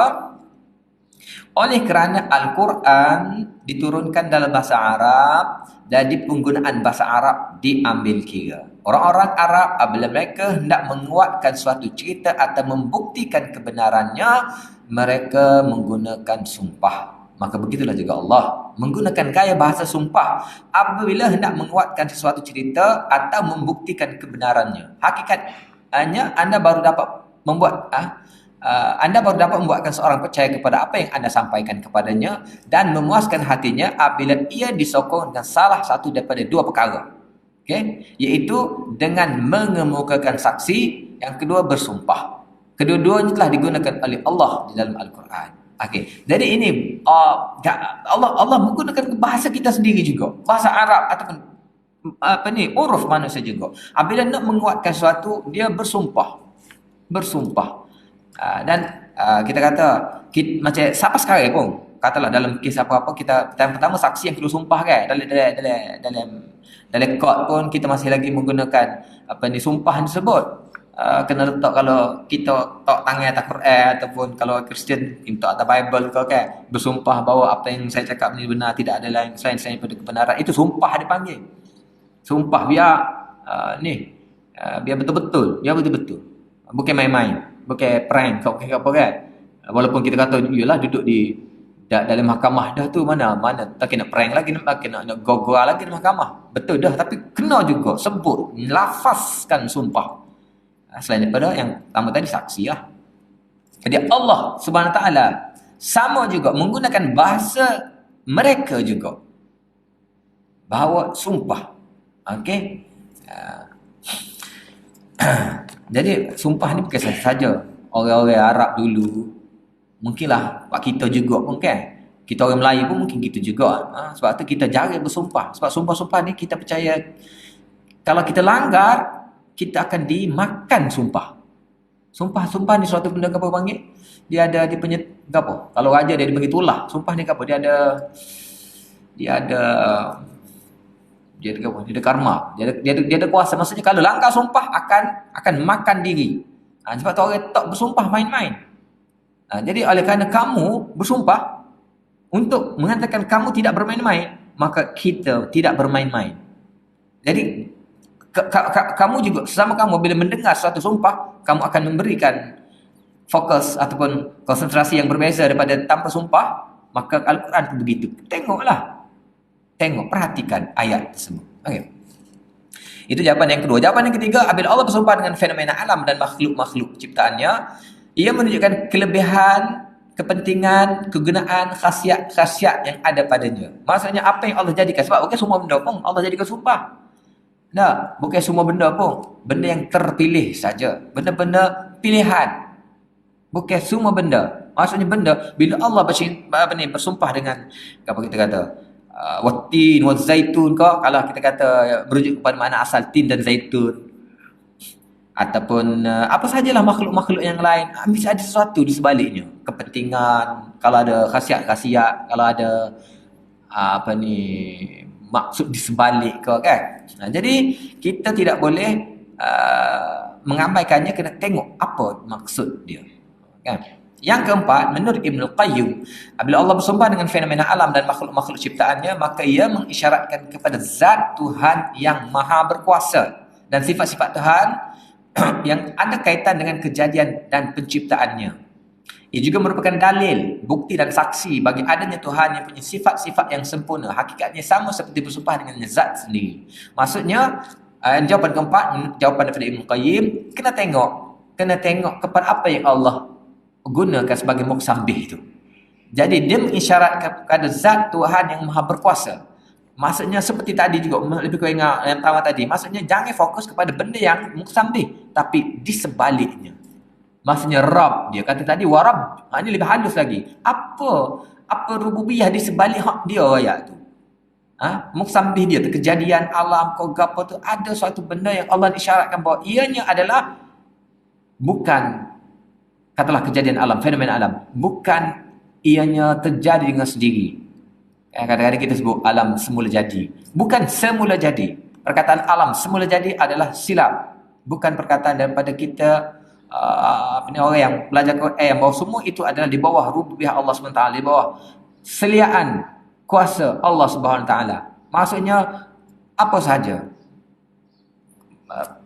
A: oleh kerana Al-Quran diturunkan dalam bahasa Arab, jadi penggunaan bahasa Arab diambil kira. Orang-orang Arab apabila mereka hendak menguatkan suatu cerita atau membuktikan kebenarannya, mereka menggunakan sumpah. Maka begitulah juga Allah menggunakan gaya bahasa sumpah apabila hendak menguatkan sesuatu cerita atau membuktikan kebenarannya. Hakikatnya Anda baru dapat membuatkan seorang percaya kepada apa yang Anda sampaikan kepadanya dan memuaskan hatinya apabila ia disokong dengan salah satu daripada dua perkara. Okay? Iaitu dengan mengemukakan saksi, yang kedua bersumpah. Kedua-duanya telah digunakan oleh Allah di dalam Al-Quran. Okay. Jadi ini Allah menggunakan bahasa kita sendiri juga, bahasa Arab ataupun uruf manusia juga. Apabila nak menguatkan sesuatu, dia bersumpah. Dan kita kata macam siapa sekarang pun katalah dalam kes apa-apa kita yang pertama saksi yang perlu sumpah kan, dalam court pun kita masih lagi menggunakan sumpah tersebut. Kena letak kalau kita tak tangan atas Quran ataupun kalau Kristian kita atas Bible ke kan, bersumpah bahawa apa yang saya cakap ni benar, tidak ada lain selain daripada kebenaran. Itu sumpah dipanggil. Sumpah biar biar betul-betul, bukan main-main, bukan prank kau apa kan. Walaupun kita kata iyalah duduk di dalam mahkamah dah tu mana tak kena prank lagi, nak gogol lagi di mahkamah. Betul dah, tapi kena juga sebut, lafazkan sumpah. Selain daripada yang pertama tadi saksi lah. Jadi Allah Subhanahu Wa Taala sama juga menggunakan bahasa mereka juga bahawa sumpah. Okey. Jadi sumpah ni bukan saja orang-orang Arab dulu. Mungkinlah pak kita juga pun kan. Kita orang Melayu pun mungkin gitu juga. Sebab tu kita jarang bersumpah. Sebab sumpah-sumpah ni kita percaya kalau kita langgar, kita akan dimakan sumpah. Sumpah ni suatu benda apa panggil? Dia ada apa? Kalau raja dia dibagi tulah. Sumpah ni apa? Dia ada karma. Dia ada kuasa. Maksudnya kalau langgar sumpah akan makan diri. Sebab tu orang tak bersumpah main-main. Jadi oleh kerana kamu bersumpah untuk mengatakan kamu tidak bermain-main, maka kita tidak bermain-main. Jadi kamu juga sesama kamu bila mendengar suatu sumpah, kamu akan memberikan fokus ataupun konsentrasi yang berbeza daripada tanpa sumpah. Maka Al-Quran pun begitu. Perhatikan ayat tersebut. Okey. Itu jawapan yang kedua. Jawapan yang ketiga, apabila Allah bersumpah dengan fenomena alam dan makhluk-makhluk ciptaannya, ia menunjukkan kelebihan, kepentingan, kegunaan, khasiat yang ada padanya. Maksudnya apa yang Allah jadikan. Sebab bukan semua benda pun Allah jadikan sumpah. Bukan semua benda pun. Benda yang terpilih saja. Benda-benda pilihan. Bukan semua benda. Maksudnya benda, bila Allah bersumpah dengan, apa kita kata, wattin, wazzaitun kau, kalau kita kata berujuk kepada makna asal tin dan zaitun, ataupun apa sajalah makhluk-makhluk yang lain, mesti ada sesuatu di sebaliknya. Kepentingan, kalau ada khasiat-khasiat, kalau ada maksud di sebalik ke, kan. Jadi kita tidak boleh mengabaikannya, kena tengok apa maksud dia, kan. Yang keempat, menurut Ibnul Qayyim, apabila Allah bersumpah dengan fenomena alam dan makhluk-makhluk ciptaannya, maka ia mengisyaratkan kepada zat Tuhan yang maha berkuasa dan sifat-sifat Tuhan yang ada kaitan dengan kejadian dan penciptaannya. Ia juga merupakan dalil, bukti dan saksi bagi adanya Tuhan yang punya sifat-sifat yang sempurna. Hakikatnya sama seperti bersumpah dengan zat sendiri. Maksudnya, jawapan keempat, jawapan daripada Ibn Qayyim, kena tengok kepada apa yang Allah gunakan sebagai muqsam bih itu. Jadi dia mengisyaratkan kepada zat Tuhan yang maha berkuasa. Maksudnya seperti tadi juga, lebih kurang yang pertama tadi, maksudnya jangan fokus kepada benda yang muqsam bih, tapi di sebaliknya. Maksudnya Rabb, dia kata tadi warab, ini lebih halus lagi. Apa rububiyah di sebalik hak dia ayat tu. Muqsam bih dia tu, kejadian alam kau gapo tu, ada suatu benda yang Allah isyaratkan bahawa ianya adalah bukan, katalah kejadian alam, fenomena alam, bukan ianya terjadi dengan sendiri. Kadang-kadang kita sebut alam semula jadi. Bukan semula jadi. Perkataan alam semula jadi adalah silap. Bukan perkataan daripada kita, orang yang belajar Quran, bahawa semua itu adalah di bawah rububiyah Allah SWT, di bawah seliaan kuasa Allah SWT. Maksudnya apa sahaja.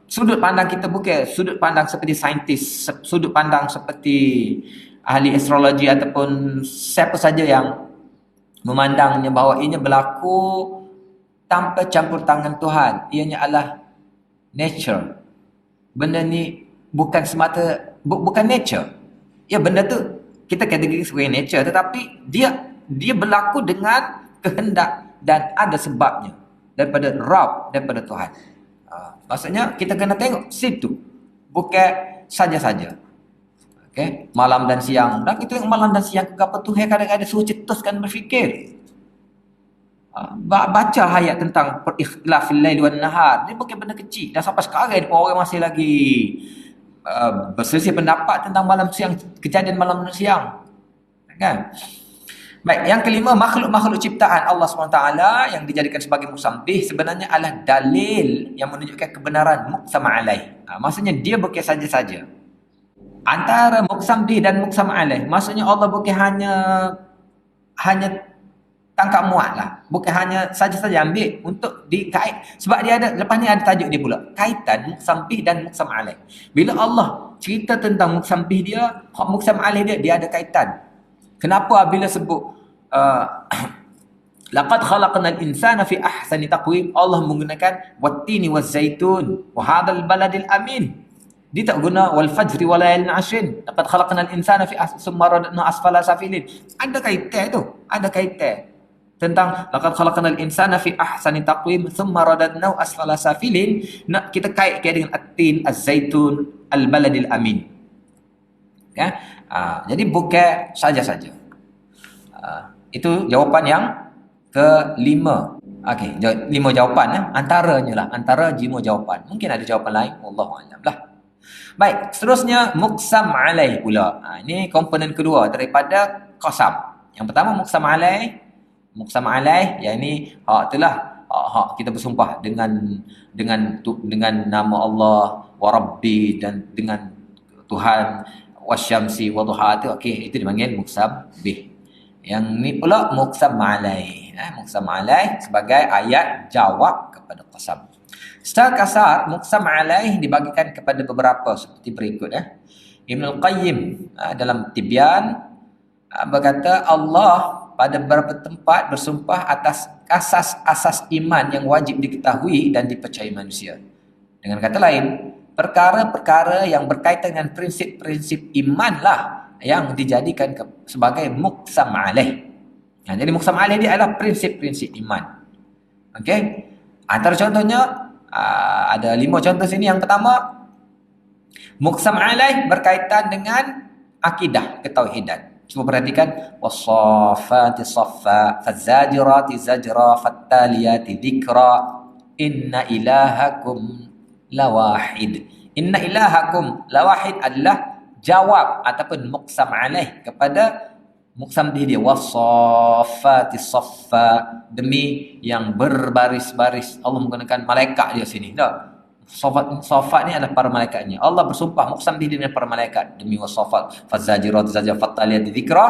A: Sudut pandang kita bukan sudut pandang seperti saintis, sudut pandang seperti ahli astrologi ataupun siapa saja yang memandangnya bahawa ianya berlaku tanpa campur tangan Tuhan. Ianya adalah nature. Benda ni bukan semata, bukan nature. Ya, benda tu kita kategori sebagai nature, tetapi dia berlaku dengan kehendak dan ada sebabnya daripada Rabb, daripada Tuhan. Maksudnya kita kena tengok situ, bukan saja-saja. Okay? Malam dan siang. Dan kita tengok malam dan siang ke apa Tuhan kadang-kadang suruh cetuskan berfikir. Baca ayat tentang ikhtilafil lail wan nahar. Dia bukan benda kecil. Dan sampai sekarang orang masih lagi berselisih pendapat tentang malam siang, kejadian malam dan siang. Kan? Baik, yang kelima, makhluk-makhluk ciptaan Allah SWT yang dijadikan sebagai muqsam bih sebenarnya adalah dalil yang menunjukkan kebenaran muqsam alaih. Maksudnya dia bukan saja-saja. Antara muqsam bih dan muqsam alaih, maksudnya Allah bukan hanya tangkap muat lah. Bukan hanya saja-saja ambil untuk dikait. Sebab dia ada, lepas ni ada tajuk dia pula. Kaitan muqsam bih dan muqsam alaih. Bila Allah cerita tentang muqsam bih dia, muqsam alaih dia ada kaitan. Kenapa bila sebut laqad khalaqnal insana fi ahsani taqwim, Allah menggunakan wattini wazzaitun wa hadzal baladil amin. Dia tak guna wal fajri wa layalin ashrin. Laqad khalaqnal insana fi summa radadna asfala safilin. Ada kaitan tu, ada kaitan tentang laqad khalaqnal insana fi ahsani taqwim summa radadna asfala safilin. Nak kita kaitkan dengan at-tin, az-zaitun, al-baladil amin. Ya. Jadi bukan saja-saja. Itu jawapan yang kelima. Okey, 5 jawapan antaranya lah, antara 5 jawapan. Mungkin ada jawapan lain, wallahu a'lam lah. Baik, seterusnya muqsam alaih pula. Ini komponen kedua daripada qasam. Yang pertama muqsam alaih. Muqsam alaih, ya ini hak itulah hak kita bersumpah dengan nama Allah wa rabbi, dan dengan Tuhan wasyamsi wa duha tu. Okey, itu dipanggil muqsam bih. Yang ni pula muqsam alaih. Muqsam alaih sebagai ayat jawab kepada qasam. Secara kasar, muqsam alaih dibagikan kepada beberapa seperti berikut. Ibnul Qayyim dalam Tibyan berkata Allah pada beberapa tempat bersumpah atas asas-asas iman yang wajib diketahui dan dipercayai manusia. Dengan kata lain, perkara-perkara yang berkaitan dengan prinsip-prinsip iman lah yang dijadikan sebagai muqsam alaih. Jadi muqsam alaih dia adalah prinsip-prinsip iman. Okey. Antara contohnya ada 5 contoh sini. Yang pertama, Muqsam alaih berkaitan dengan akidah ketauhidan. Cuba perhatikan, was-saffati saffa, faz-zajirati zajra, fattaliyati dzikra, inna ilahakum lawahid. Inna ilahakum lawahid adalah jawab ataupun muqsam alaih kepada muqsam bih dia, was-saffati saffa, demi yang berbaris-baris. Allah menggunakan malaikat dia sini. Tak? Safat ni adalah para malaikatnya. Allah bersumpah muqsam bih dengan para malaikat demi wasafat fazajirat zajra fattaliyat dzikra.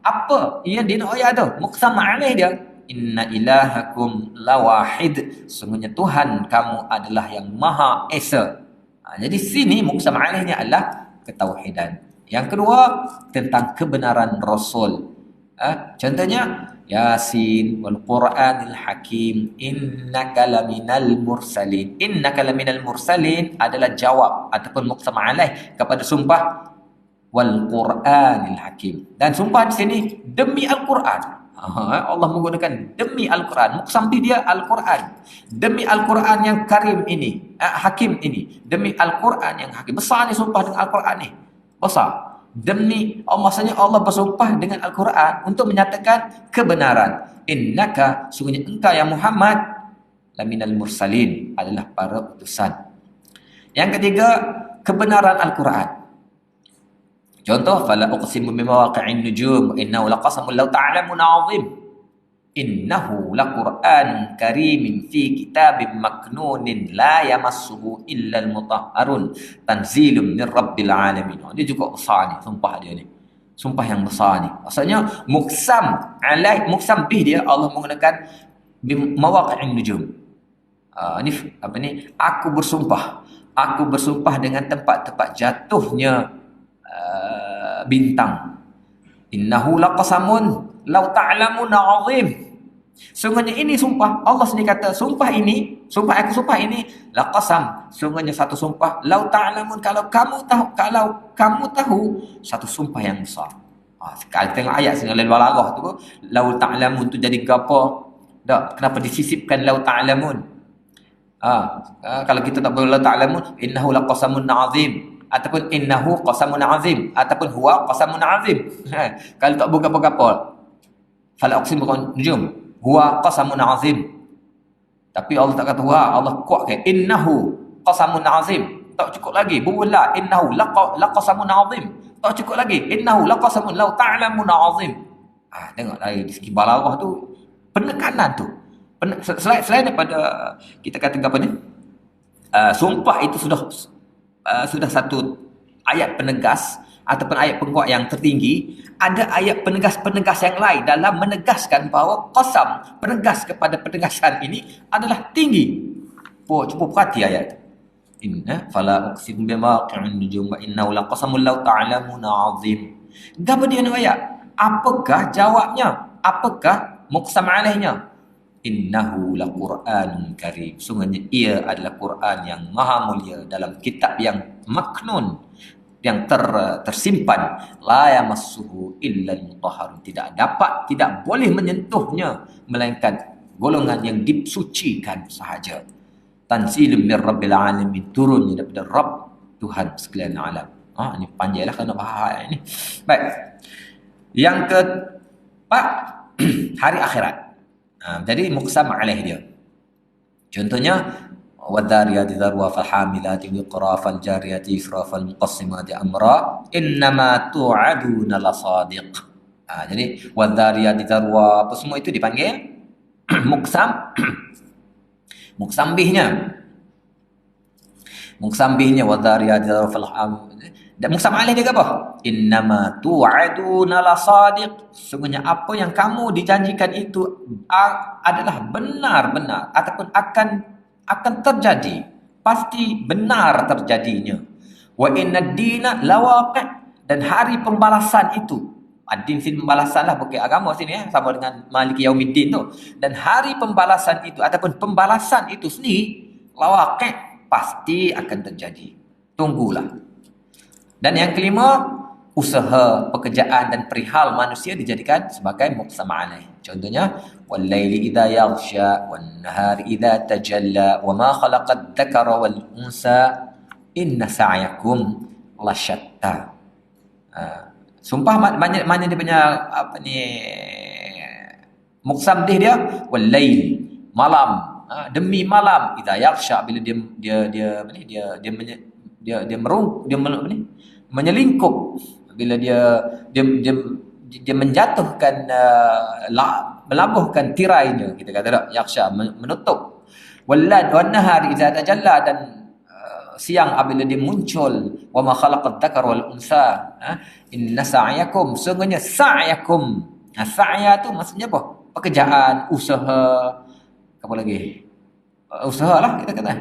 A: Apa yang dia nak ayat tu? Muqsam alaih dia. Inna ilahakum lawahid. Sungguhnya Tuhan kamu adalah yang Maha Esa. Jadi sini muqsam alaihnya adalah ketauhidan. Yang kedua tentang kebenaran Rasul. Contohnya Yasin wal Qur'anil Hakim innaka laminal mursalin. Innaka laminal mursalin adalah jawab ataupun muqsam alaih kepada sumpah wal Qur'anil Hakim. Dan sumpah di sini demi Al-Quran. Allah menggunakan demi Al-Quran. Muqsam dia Al-Quran. Demi Al-Quran yang karim ini, hakim ini. Demi Al-Quran yang hakim. Besar ni sumpah dengan Al-Quran ni. Besar. Demi maksudnya Allah bersumpah dengan Al-Quran untuk menyatakan kebenaran. Innaka, sungguhnya engkau ya Muhammad, laminal mursalin, adalah para utusan. Yang ketiga, kebenaran Al-Quran. Contoh, fala uqsimu bimawaqi'in nujum, innahu laqasamun law ta'lamun 'azim. Innahu laqur'anun karimin fi kitabim maknunin la yamassuhu illa al-mutahharun tanzilum min rabbil alamin. Dia juga besar ni sumpah dia ni. Sumpah yang besar ni. Maksudnya muqsam alaih, muqsam bih dia Allah menggunakan mawaqi'in nujum. Ni apa ni? Aku bersumpah dengan tempat-tempat jatuhnya bintang. Innahu laqasamun law ta'lamun 'azim. Sungguhnya ini sumpah. Allah sendiri kata sumpah ini, aku sumpah ini laqasam. Sungguhnya satu sumpah law ta'lamun, kalau kamu tahu satu sumpah yang besar. Sekali tengok ayat sini dalam balaghah tu, law ta'lamun tu jadi gapo? Tak, kenapa disisipkan law ta'lamun? Kalau kita tak boleh law ta'lamun, innahu laqasamun 'azim. Ataupun innahu qasamun azim, ataupun huwa qasamun azim. Kalau tak buka apa-apa, fala uqsimu bin nujum, huwa qasamun azim. Tapi Allah tak kata huwa, Allah kuatkan innahu qasamun azim. Tak cukup lagi, bubulah innahu laqasamun azim. Tak cukup lagi, innahu laqasamun law ta'lamun azim. Tengok dari segi balaghah tu, penekanan tu. Selain daripada kita kata apa ni? Sumpah itu sudah satu ayat penegas ataupun ayat penguat yang tertinggi. Ada ayat penegas-penegas yang lain dalam menegaskan bahawa qasam, penegas kepada penegasan ini adalah tinggi. Cuba perhati ayat. Inna fala uqsimu bimawaqi'in nujum wa innahu laqasamun law ta'lamun 'azim. Gapo dia nak ayat? Apakah jawabnya? Apakah muqsam alaihnya? Innahu laqur'anun karim. Sungguhnya ia adalah Quran yang maha mulia dalam kitab yang maknun, yang tersimpan. La yamassuhu illa al-mutahharun. Tidak boleh menyentuhnya melainkan golongan yang disucikan sahaja. Tanzilum min rabbil alamin, turunnya daripada Rabb Tuhan sekalian alam. Ini panjanglah kena bahas ini. Baik. Yang keempat, hari akhirat. Jadi muqsam alaih dia. Contohnya wadhariyati dharwa falhamilati wiqra faljariyati isra falmuqassimati amra innama tu'aduna lasadiq. Jadi wadhariyati dharwa, apa semua itu dipanggil muqsam. Muqsam bihnya wadhariyati dharwa falham. Dan muqsam alaih dia apa? Innama tu'aduna lasadiq. Sungguhnya apa yang kamu dijanjikan itu adalah benar-benar ataupun akan terjadi. Pasti benar terjadinya. Wa inna dina lawaqi', dan hari pembalasan itu. Ad-din sini pembalasan lah, bukan agama sini sama dengan Maliki Yaumiddin tu. Dan hari pembalasan itu ataupun pembalasan itu sendiri lawaqi', pasti akan terjadi. Tunggulah. Dan yang kelima, usaha, pekerjaan dan perihal manusia dijadikan sebagai muqsam alaih. Contohnya, wal-laili idza yaghsha wan-nahari idza tajalla wa ma khalaqad dzakara wal unsa inna sa'yakum lasyatta. Sumpah mana dia punya apa ni, muqsam dia wal lail, malam, demi malam, idza yaghsha, bila dia apa ni, menyelingkup, bila dia menjatuhkan, melabuhkan tirainya, kita kata tak, yaghsha, menutup. Wallad wan nahar idza tajalla, dan siang apabila dia muncul. Wa ma khalaqad dzakara wal unsa, inna sa'yakum, sungguhnya sa'yakum. Sa'ya tu maksudnya apa? Pekerjaan, usaha, apa lagi? Usaha lah kita kata.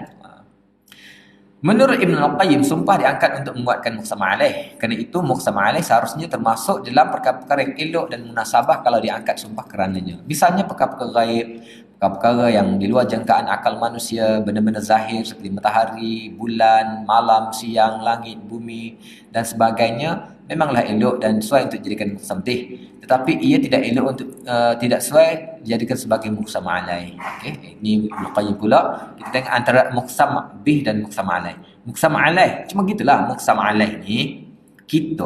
A: Menurut Ibn Al-Qayyim, sumpah diangkat untuk menguatkan muqsam alaih. Kerana itu muqsam alaih seharusnya termasuk dalam perkara-perkara yang elok dan munasabah kalau diangkat sumpah kerananya. Misalnya perkara-perkara gaib, perkara-perkara yang di luar jangkaan akal manusia, benda-benda zahir seperti matahari, bulan, malam, siang, langit, bumi dan sebagainya, memanglah elok dan sesuai untuk dijadikan muqsam bih. Tetapi ia tidak elok untuk tidak sesuai dijadikan sebagai muqsam alaih. Okey, ini Ibn Qayyim pula. Kita tengok antara muqsam bih dan muqsam alaih. Muqsam alaih cuma gitulah, muqsam alaih ni kita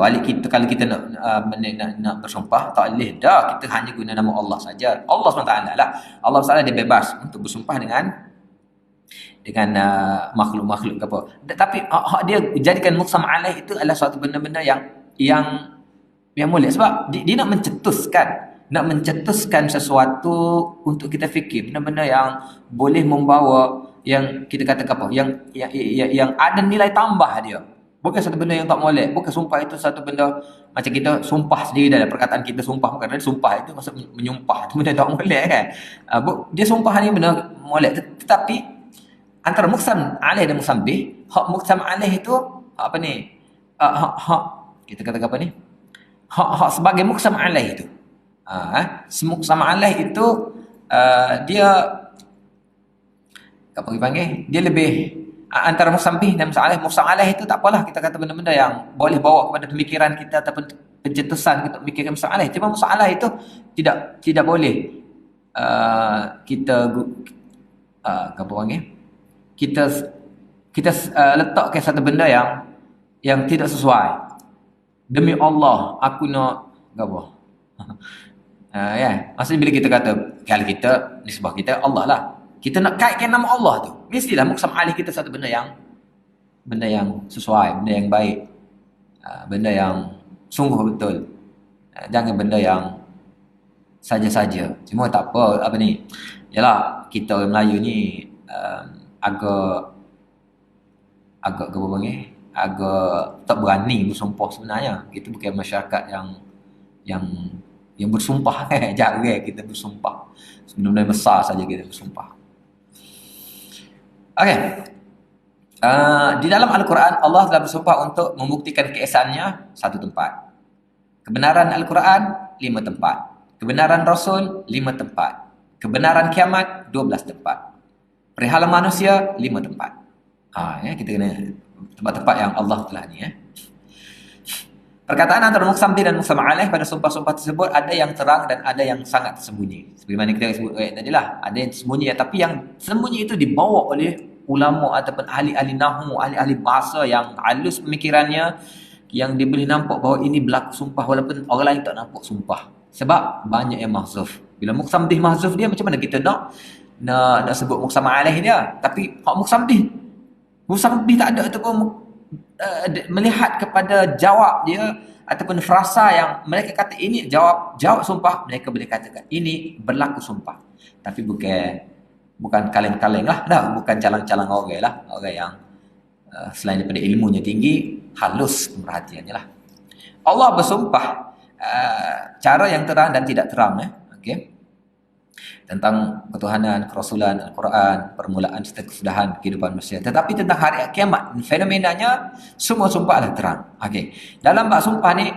A: kalau kita nak bersumpah, tak boleh dah kita hanya guna nama Allah saja. Allah SWT lah. Allah SWT dia bebas untuk bersumpah dengan makhluk-makhluk ke apa. Tapi dia jadikan muqsam alaih itu adalah suatu benda-benda yang mulia, sebab dia nak mencetuskan sesuatu untuk kita fikir, benda-benda yang boleh membawa, yang kita katakan apa, yang ada nilai tambah dia. Bukan satu benda yang tak molek. Bukan sumpah itu satu benda macam kita sumpah sendiri dalam perkataan kita sumpah. Bukan sumpah itu maksud menyumpah. Itu benda tak molek kan. Dia sumpah ni benda molek. Tetapi antara muqsam alaih dan muqsam bih, hak muqsam alaih itu apa ni? Kita katakan apa ni? Hak sebagai muqsam alaih itu. Muqsam alaih itu dia apa dipanggil? Dia lebih antara muqsam bih dan muqsam alaih itu tak apalah, kita kata benda-benda yang boleh bawa kepada pemikiran kita ataupun pencetusan kita memikirkan muqsam alaih. Cuma muqsam alaih itu tidak boleh kita apa panggil? Kita letakkan satu benda yang tidak sesuai. Demi Allah aku nak apa? Ya, maksudnya bila kita kata kalau kita nisbah kita Allah lah, kita nak kaitkan nama Allah tu, mestilah muqsam alaih kita satu benda yang sesuai, benda yang baik, benda yang sungguh betul. Jangan benda yang saja-saja. Cuma tak apa ni. Yalah, kita orang Melayu ni agak apa panggil? Agak tak berani bersumpah sebenarnya. Kita bukan masyarakat yang bersumpah. Jarang kita bersumpah. Benda-benda besar saja kita bersumpah. Okey. Di dalam Al-Quran Allah telah bersumpah untuk membuktikan keesaannya satu tempat. Kebenaran Al-Quran 5 tempat. Kebenaran Rasul 5 tempat. Kebenaran kiamat 12 tempat. Perihal manusia 5 tempat. Ya, kita kena tempat-tempat yang Allah telah ni. Perkataan antara muqsam bih dan muqsam alaih pada sumpah-sumpah tersebut ada yang terang dan ada yang sangat tersembunyi. Seperti mana kita sebut tadi lah, ada yang tersembunyi, tapi yang sembunyi itu dibawa oleh ulama ataupun ahli-ahli nahwu, ahli-ahli bahasa yang halus pemikirannya, yang dia boleh nampak bahawa ini berlaku sumpah walaupun orang lain tak nampak sumpah. Sebab banyak yang mahzuf. Bila muqsam bih mahzuf dia, macam mana kita nak sebut muqsam alaih dia? Tapi hak muqsam bih tak ada ataupun melihat kepada jawab dia ataupun frasa yang mereka kata ini jawab sumpah, mereka boleh katakan ini berlaku sumpah. Tapi bukan kaleng-kaleng lah, bukan calang-calang orang lah, orang yang selain daripada ilmunya tinggi, halus perhatiannya lah. Allah bersumpah cara yang terang dan tidak terang, okey, tentang ketuhanan, kerasulan, Al-Quran, permulaan serta kesudahan kehidupan manusia. Tetapi tentang hari kiamat, fenomenanya semua sumpah adalah terang. Okey. Dalam bab sumpah ni,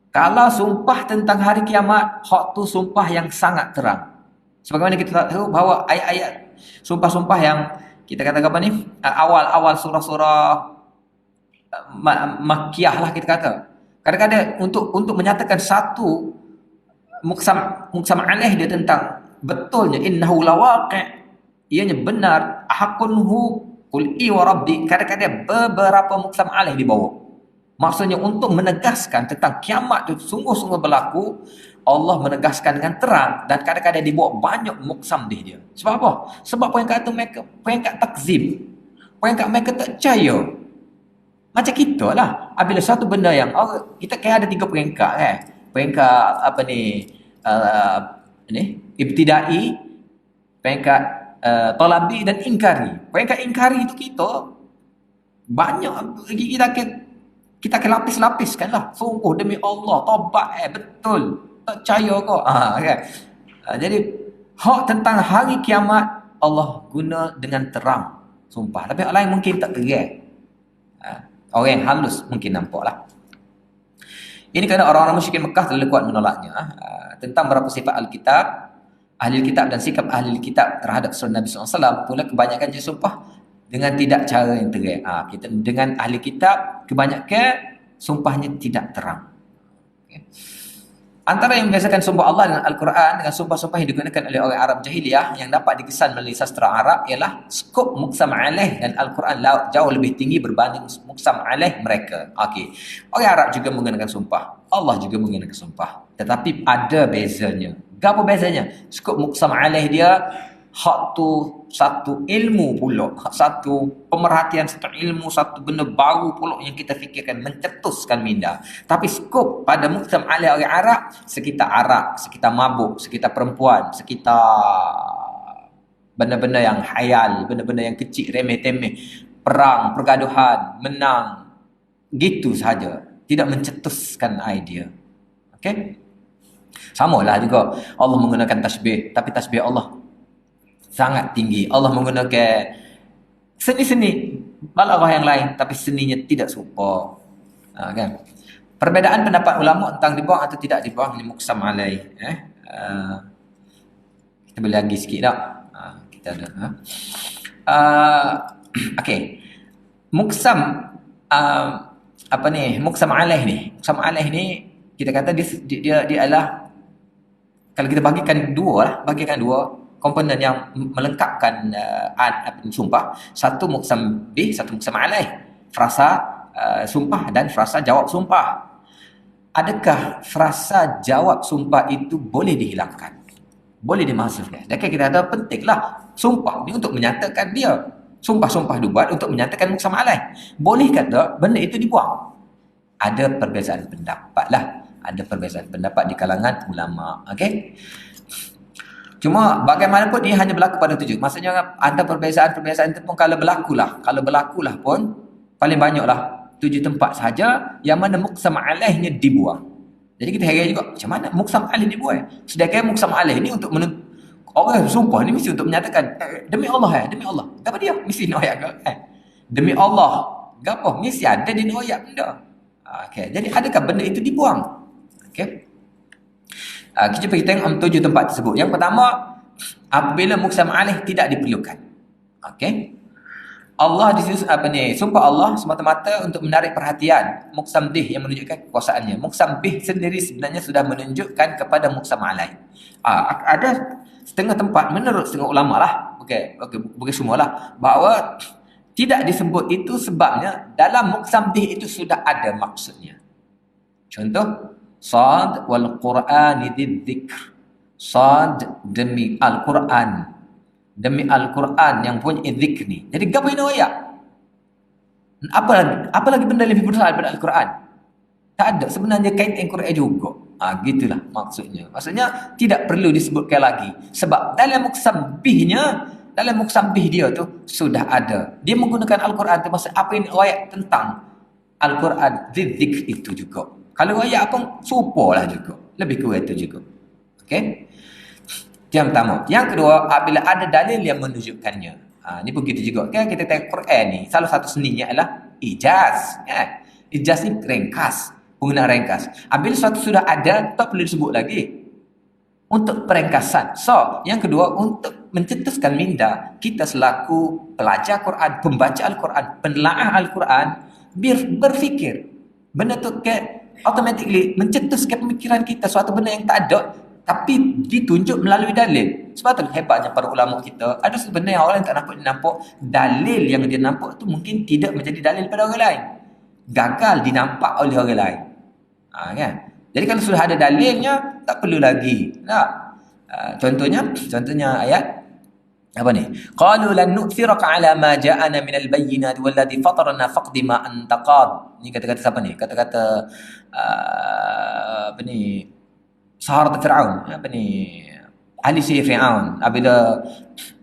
A: kalau sumpah tentang hari kiamat, hak tu sumpah yang sangat terang. Sebagaimana kita tahu bahawa ayat-ayat sumpah-sumpah yang kita katakan apa ni, awal-awal surah-surah Makkiyah lah kita kata. Kadang-kadang untuk menyatakan satu muqsam alaih dia tentang betulnya innahu lawaqi', ianya benar, haqqunhu Qul i wa rabbi, kadang-kadang beberapa muqsam alaih dibawa. Maksudnya untuk menegaskan tentang kiamat itu sungguh-sungguh berlaku, Allah menegaskan dengan terang dan kadang-kadang dibawa banyak muqsam dia. Sebab apa? Sebab peringkat takzib. Peringkat mereka tak percaya. Macam kita lah. Apabila satu benda yang kita kaya ada 3 peringkat kan. Peringkat apa ni? Ibtidai, peringkat talabi dan ingkari. Peringkat ingkari itu kita banyak kita akan lapis-lapiskan lah. Sungguh demi Allah, taubat betul. Tak percaya kau. Kan? Jadi hak tentang hari kiamat Allah guna dengan terang, sumpah. Tapi orang lain mungkin tak terang. Orang yang halus mungkin nampak lah. Ini kerana orang-orang musyrikin Mekah terlalu kuat menolaknya. Tentang berapa sifat Alkitab, ahli kitab dan sikap ahli kitab terhadap Rasul Nabi SAW, pula kebanyakan dia sumpah dengan tidak cara yang terang. Kita dengan ahli kitab kebanyakan sumpahnya tidak terang. Okay. Antara yang membiasakan sumpah Allah dengan Al-Quran dengan sumpah-sumpah yang digunakan oleh orang Arab jahiliyah yang dapat dikesan melalui sastra Arab ialah skop muqsam alaih, dan Al-Quran jauh lebih tinggi berbanding muqsam alaih mereka. Okey. Orang Arab juga menggunakan sumpah. Allah juga menggunakan sumpah. Tetapi ada bezanya. Apa bezanya? Skop muqsam alaih dia hak tu satu ilmu pula, satu pemerhatian, satu ilmu, satu benda baru pula yang kita fikirkan, mencetuskan minda. Tapi skop pada muqsam alaih orang Arab, sekitar arak, sekitar mabuk, sekitar perempuan, sekitar benda-benda yang hayal, benda-benda yang kecil, remeh-temeh, perang, pergaduhan, menang, gitu sahaja, tidak mencetuskan idea. Okey? Samalah juga Allah menggunakan tasbih, tapi tasbih Allah sangat tinggi. Allah menggunakan seni-seni balaghah yang lain, tapi seninya tidak serupa. Kan? Perbezaan pendapat ulama tentang dibuang atau tidak dibuang ni muqsam alaih. Kita boleh lagi sikit tak? Kita ada. Okey. Muqsam apa ni? Muqsam alaih ni. Muqsam alaih ni kita kata dia adalah, kalau kita bagikan dua komponen yang melengkapkan sumpah, satu muqsam bih, satu muqsam alaih, frasa sumpah dan frasa jawab sumpah. Adakah frasa jawab sumpah itu boleh dihilangkan? Boleh dimahsufkan. Dan kita ada pentinglah sumpah ni untuk menyatakan dia. Sumpah-sumpah dibuat untuk menyatakan muqsam alaih. Bolehkah tak benda itu dibuang? Ada perbezaan pendapat lah. Ada perbezaan pendapat di kalangan ulama. Okey? Cuma bagaimanapun ia hanya berlaku pada 7. Maksudnya ada perbezaan-perbezaan itu pun kalau berlakulah pun paling banyaklah 7 tempat sahaja yang mana muqsam alaihnya dibuang. Jadi kita heran juga, macam mana muqsam alaih dibuang? Sedangkan muqsam alaih ni untuk orang sumpah ni mesti untuk menyatakan demi Allah demi Allah. Apa dia? Mesti nak ayat ke? Demi Allah. Gapo? Mesti ada di ayat benda. Okey, jadi adakah benda itu dibuang? Okey. Kita pergi tengok 7 tempat tersebut. Yang pertama, apabila muqsam alaih tidak diperlukan. Okey. Allah sumpah Allah semata-mata untuk menarik perhatian. Muqsam bih yang menunjukkan kekuasaannya. Muqsam bih sendiri sebenarnya sudah menunjukkan kepada muqsam alaih. Ada setengah tempat menurut setengah ulama lah. Okey, bukan semualah, bahawa tidak disebut itu sebabnya dalam muqsam bih itu sudah ada maksudnya. Contoh, Sad wal Qur'ani dzikr. Sad demi Al-Quran. Demi Al-Quran yang punya zikr ni. Jadi apa ini ayat? Apa lagi benda lebih besar daripada Al-Quran? Tak ada. Sebenarnya kaitan Quran juga. Gitulah maksudnya. Maksudnya tidak perlu disebutkan lagi. Sebab dalam muqsam bihnya, dalam muqsam bih dia tu sudah ada. Dia menggunakan Al-Quran tu, maksud apa ini ayat tentang Al-Quran zikr itu juga. Kalau ayat apa, serupalah juga. Lebih kurang itu juga. Okey? Yang pertama. Yang kedua, apabila ada dalil yang menunjukkannya. Ini begitu juga. Kan kita tengok Quran ni, salah satu seninya adalah ijaz. Ijaz ni ringkas. Penggunaan ringkas. Apabila sesuatu sudah ada, tak perlu disebut lagi. Untuk peringkasan. So, yang kedua, untuk mencetuskan minda, kita selaku pelajar Quran, pembaca Al-Quran, penelaah Al-Quran, berfikir. Benda tu automatically mencetuskan pemikiran kita suatu benda yang tak ada, tapi ditunjuk melalui dalil. Sebab tu hebatnya para ulama kita, ada sebenarnya orang yang tak nampak, dia nampak dalil yang dia nampak tu mungkin tidak menjadi dalil pada orang lain. Gagal dinampak oleh orang lain. Kan? Jadi kalau sudah ada dalilnya, tak perlu lagi. Tak? Contohnya ayat apa ni? Qalu lan nu'thiraka ala ma ja'ana minal bayyinati walladhi fatarana faqdi ma anta qad. Ni kata-kata siapa ni? Kata-kata apa ni? Saharat Fir'aun. Apa ni? Ahli sihir Fir'aun. Apabila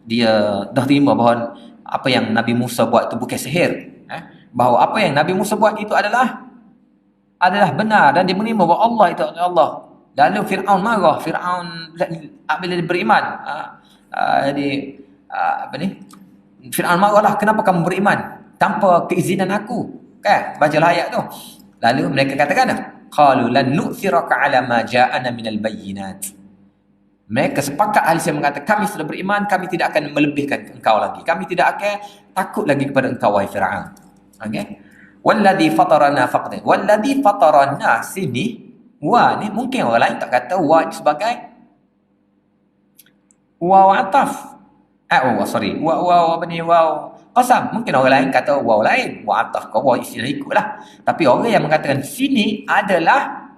A: dia dah terima bahawa apa yang Nabi Musa buat itu bukan sihir, bahawa apa yang Nabi Musa buat itu adalah benar, dan dia menerima bahawa Allah itu adalah Allah. Lalu Fir'aun marah. Fir'aun bila dia beriman, apa ni? Fir'aun marahlah, kenapa kamu beriman tanpa keizinan aku? Kan? Bacalah ayat tu. Lalu mereka katakan, qalu lan nu'thiraka ala ma ja'ana minal bayyinat. Mereka sepakat, ahli sihir mengatakan, kami sudah beriman, kami tidak akan melebihkan engkau lagi. Kami tidak akan takut lagi kepada engkau, wahai Fir'aun. Okey? Walladhi fatarana faqdi. Walladhi fatarana sini, wa ni mungkin orang lain tak kata wa sebagai waw ataf. Waw apa ni? Waw qasam. Mungkin orang lain kata waw lain, waw ataf kau waw istilah ikutlah. Tapi orang yang mengatakan sini adalah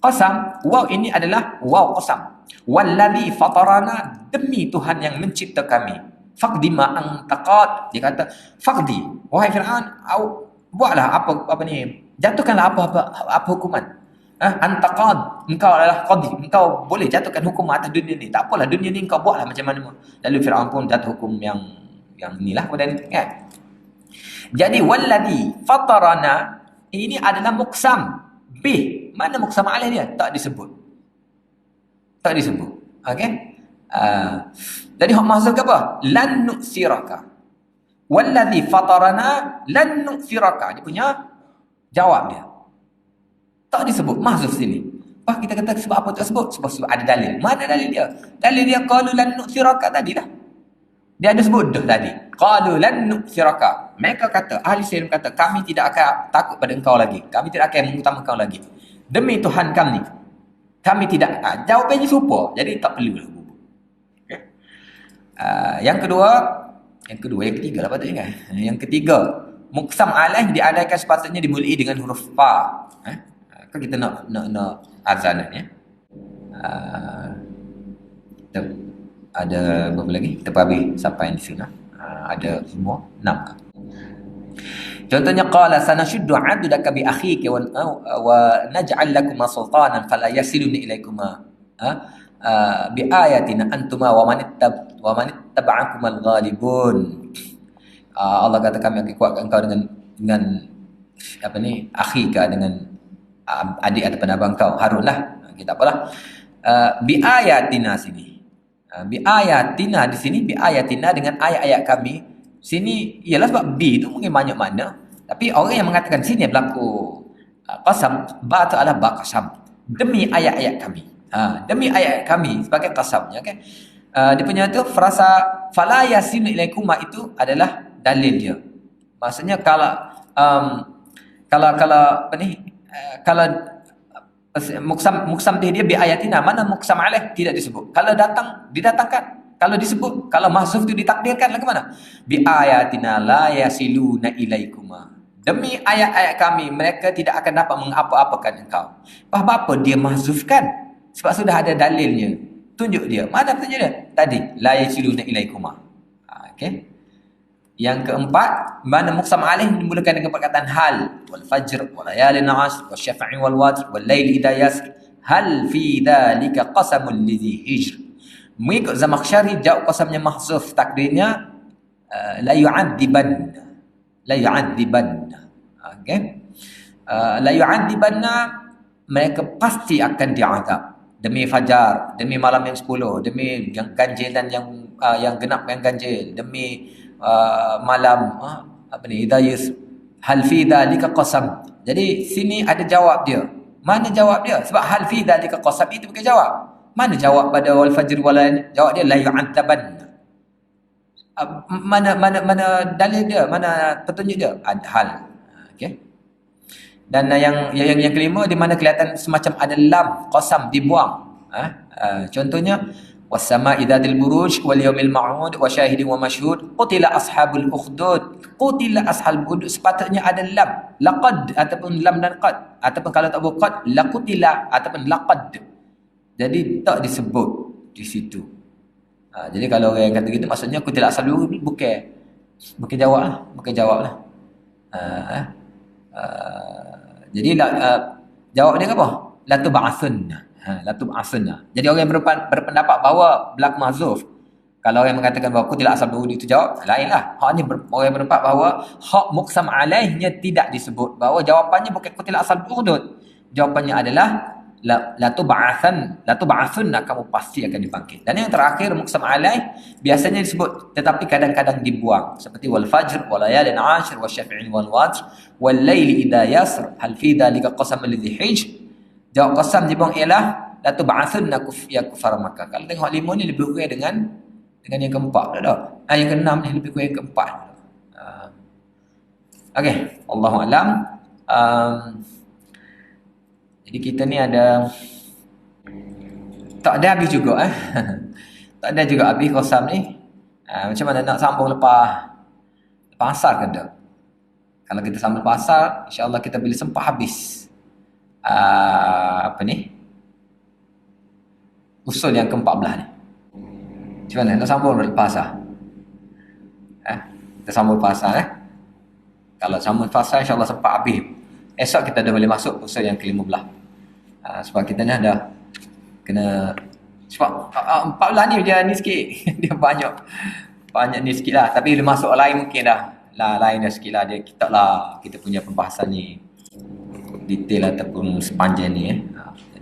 A: qasam, waw ini adalah waw qasam. Walladhi fatarana, demi Tuhan yang mencipta kami. Faqdi ma antaqad. Dia kata faqdi, wahai Fir'aun, buatlah apa ni, jatuhkanlah apa hukuman. Antaqad, engkau adalah qadi, engkau boleh jatuhkan hukum atas dunia ni. Tak apalah, dunia ni engkau buatlah macam mana. Lalu Fir'aun pun jatuh hukum yang inilah kemudian, kan. Jadi walladhi fatarana ini adalah muqsam bih. Mana muqsam alaih dia? Tak disebut. Okey. Jadi hak maksud apa? Lan nu'siraka. Walladhi fatarana lan nu'siraka. Dia punya jawab dia. Tak disebut maksud sini. Kita kata sebab apa tak sebut? Sebab ada dalil. Mana dalil dia? Dalil dia qalu lan nu'siraka tadi dah. Dia ada sebut dah tadi. Qalu lan nu'siraka. Mereka kata, ahli sihir kata, kami tidak akan takut pada engkau lagi. Kami tidak akan mengutamakan engkau lagi. Demi Tuhan kami. Kami tidak. Jawapannya serupa. Jadi tak perlu lah. Okay. Yang ketiga lah patutnya kan. Yang ketiga, muqsam alaih diadakan sepatutnya dimulai dengan huruf fa. Kan kita nak azanan ya. Ada berapa lagi? Kita habis sampai di sini. Ada semua 6. Contohnya qala sanashuddu 'adudaka bi akhika wa naj'al lakuma sultanan fala yasiluna ilaikuma bi ayatina antuma wa man ittaba'akumal ghalibun. Allah kata kami akan kuatkan engkau dengan apa ni, akhika, dengan adik ataupun abang kau Harun lah. Kita apalah. Bi ayatina sini. Bi ayatina di sini, bi ayatina dengan ayat-ayat kami. Sini ialah sebab bi itu mungkin banyak makna. Tapi orang yang mengatakan sini berlaku qasam, ba tu adalah ba qasam. Demi ayat-ayat kami. Demi ayat kami sebagai qasamnya kan. Dia punya tu frasa fala yasinu ilaikuma itu adalah dalil dia. Maksudnya kalau apa ni, kalau muqsam dia bi ayatina, mana muqsam alaih tidak disebut. Kalau datang didatangkan, kalau disebut, kalau mahzuf itu ditakdirkan lagu mana? Bi ayatina la yasiluna ilaikuma. Demi ayat-ayat kami mereka tidak akan dapat mengapa-apakan engkau. Apa-apa dia mahzufkan sebab sudah ada dalilnya. Tunjuk dia. Mana tunjuk dia? Tadi la yasiluna ilaikuma. Okey. Yang keempat, mana muqsam alaih dimulakan dengan perkataan hal, wal fajr wal layalin 'ashr wasyafa'i wal watr wal laili idza yasr hal fi dzalika qasamul lidhi hijr. Mengikut Zamakhsyari, jawab qasamnya mahzuf, takdirnya la yu'adzibanna. Okey. La yu'adzibanna, mereka pasti akan diazab. Demi fajar, demi malam yang 10, demi ganjilan yang genapkan ganjil, demi malam apa ni, idayus hal fi dzalika qasam. Jadi sini ada jawab dia. Mana jawab dia? Sebab hal fi dzalika qasam itu bukan jawab. Mana jawab pada wal fajr wal, jawab dia la yu'adzaban. Mana dalil dia? Mana petunjuk dia? Ada hal. Okey. Dan yang kelima, di mana kelihatan semacam ada lam qasam dibuang. Contohnya was-sama'i dzatil buruj wal yawmil ma'ud wa syahidin wa mashhud qutila ashabul ukhdud. Qutila ashabul ukhdud sepatutnya ada lam, laqad ataupun lam dan qad, ataupun kalau tak buat laqutila ataupun laqad. Jadi tak disebut di situ. Jadi kalau orang kata gitu maksudnya qutila ashabul ukhdud bukan jawab lah. Jadi jawab dia apa? La tub'atsunna. La tub'atsunna. Jadi orang yang berpendapat bahawa belak mahzuf, kalau orang mengatakan bahawa aku tidak asal berhudi itu jawab, lainlah. Hak ni orang yang berpendapat bahawa hak muqsam alaihnya tidak disebut, bahawa jawapannya bukan aku tidak asal berhudud. Jawapannya adalah la tub'atsunna, kamu pasti akan dipanggil. Dan yang terakhir muqsam alaih biasanya disebut tetapi kadang-kadang dibuang, seperti wal fajr wal layalin 'ashr wasyafi'i wal watr wal laili idza yasr hal fi dzalika qasam lidhi hijr. Jawab qasam dibuang ialah la tub'atsunna ya kufar Makkah. Kalau tengok 5 ni lebih kurang dengan yang keempat dah. Yang keenam ni lebih kurang yang keempat. Okey, Allahu alam. Jadi kita ni ada tak ada habis juga tak ada juga habis qasam ni. Macam mana nak sambung lepas asar ke tak? Kalau kita sambung lepas asar, insya-Allah kita boleh sempat habis apa ni? Usul yang ke-14 ni. Macam mana nak sambung lepas asar? Kita sambung lepas asar Kalau sambung lepas asar insya-Allah sempat habis. Esok kita dah boleh masuk usul yang ke-15. Sebab kita ni dah kena sebab 14 ni dia ni sikit. Dia banyak ni sikit lah. Tapi dia masuk lain mungkin dah lain dah sikit lah. Dia kita punya pembahasan ni detail ataupun sepanjang ni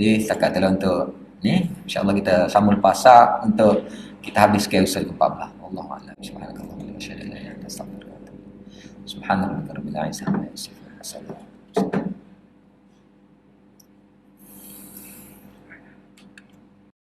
A: Jadi setakat adalah untuk ni, insya-Allah kita sambung lepas asar untuk kita habiskan usul ke-14. Wallahu a'lam. Subhanakallahumma wa bihamdika, asyhadu an la ilaha illa anta, astaghfiruka wa atubu ilaik. Subhanallah rabbil alamin.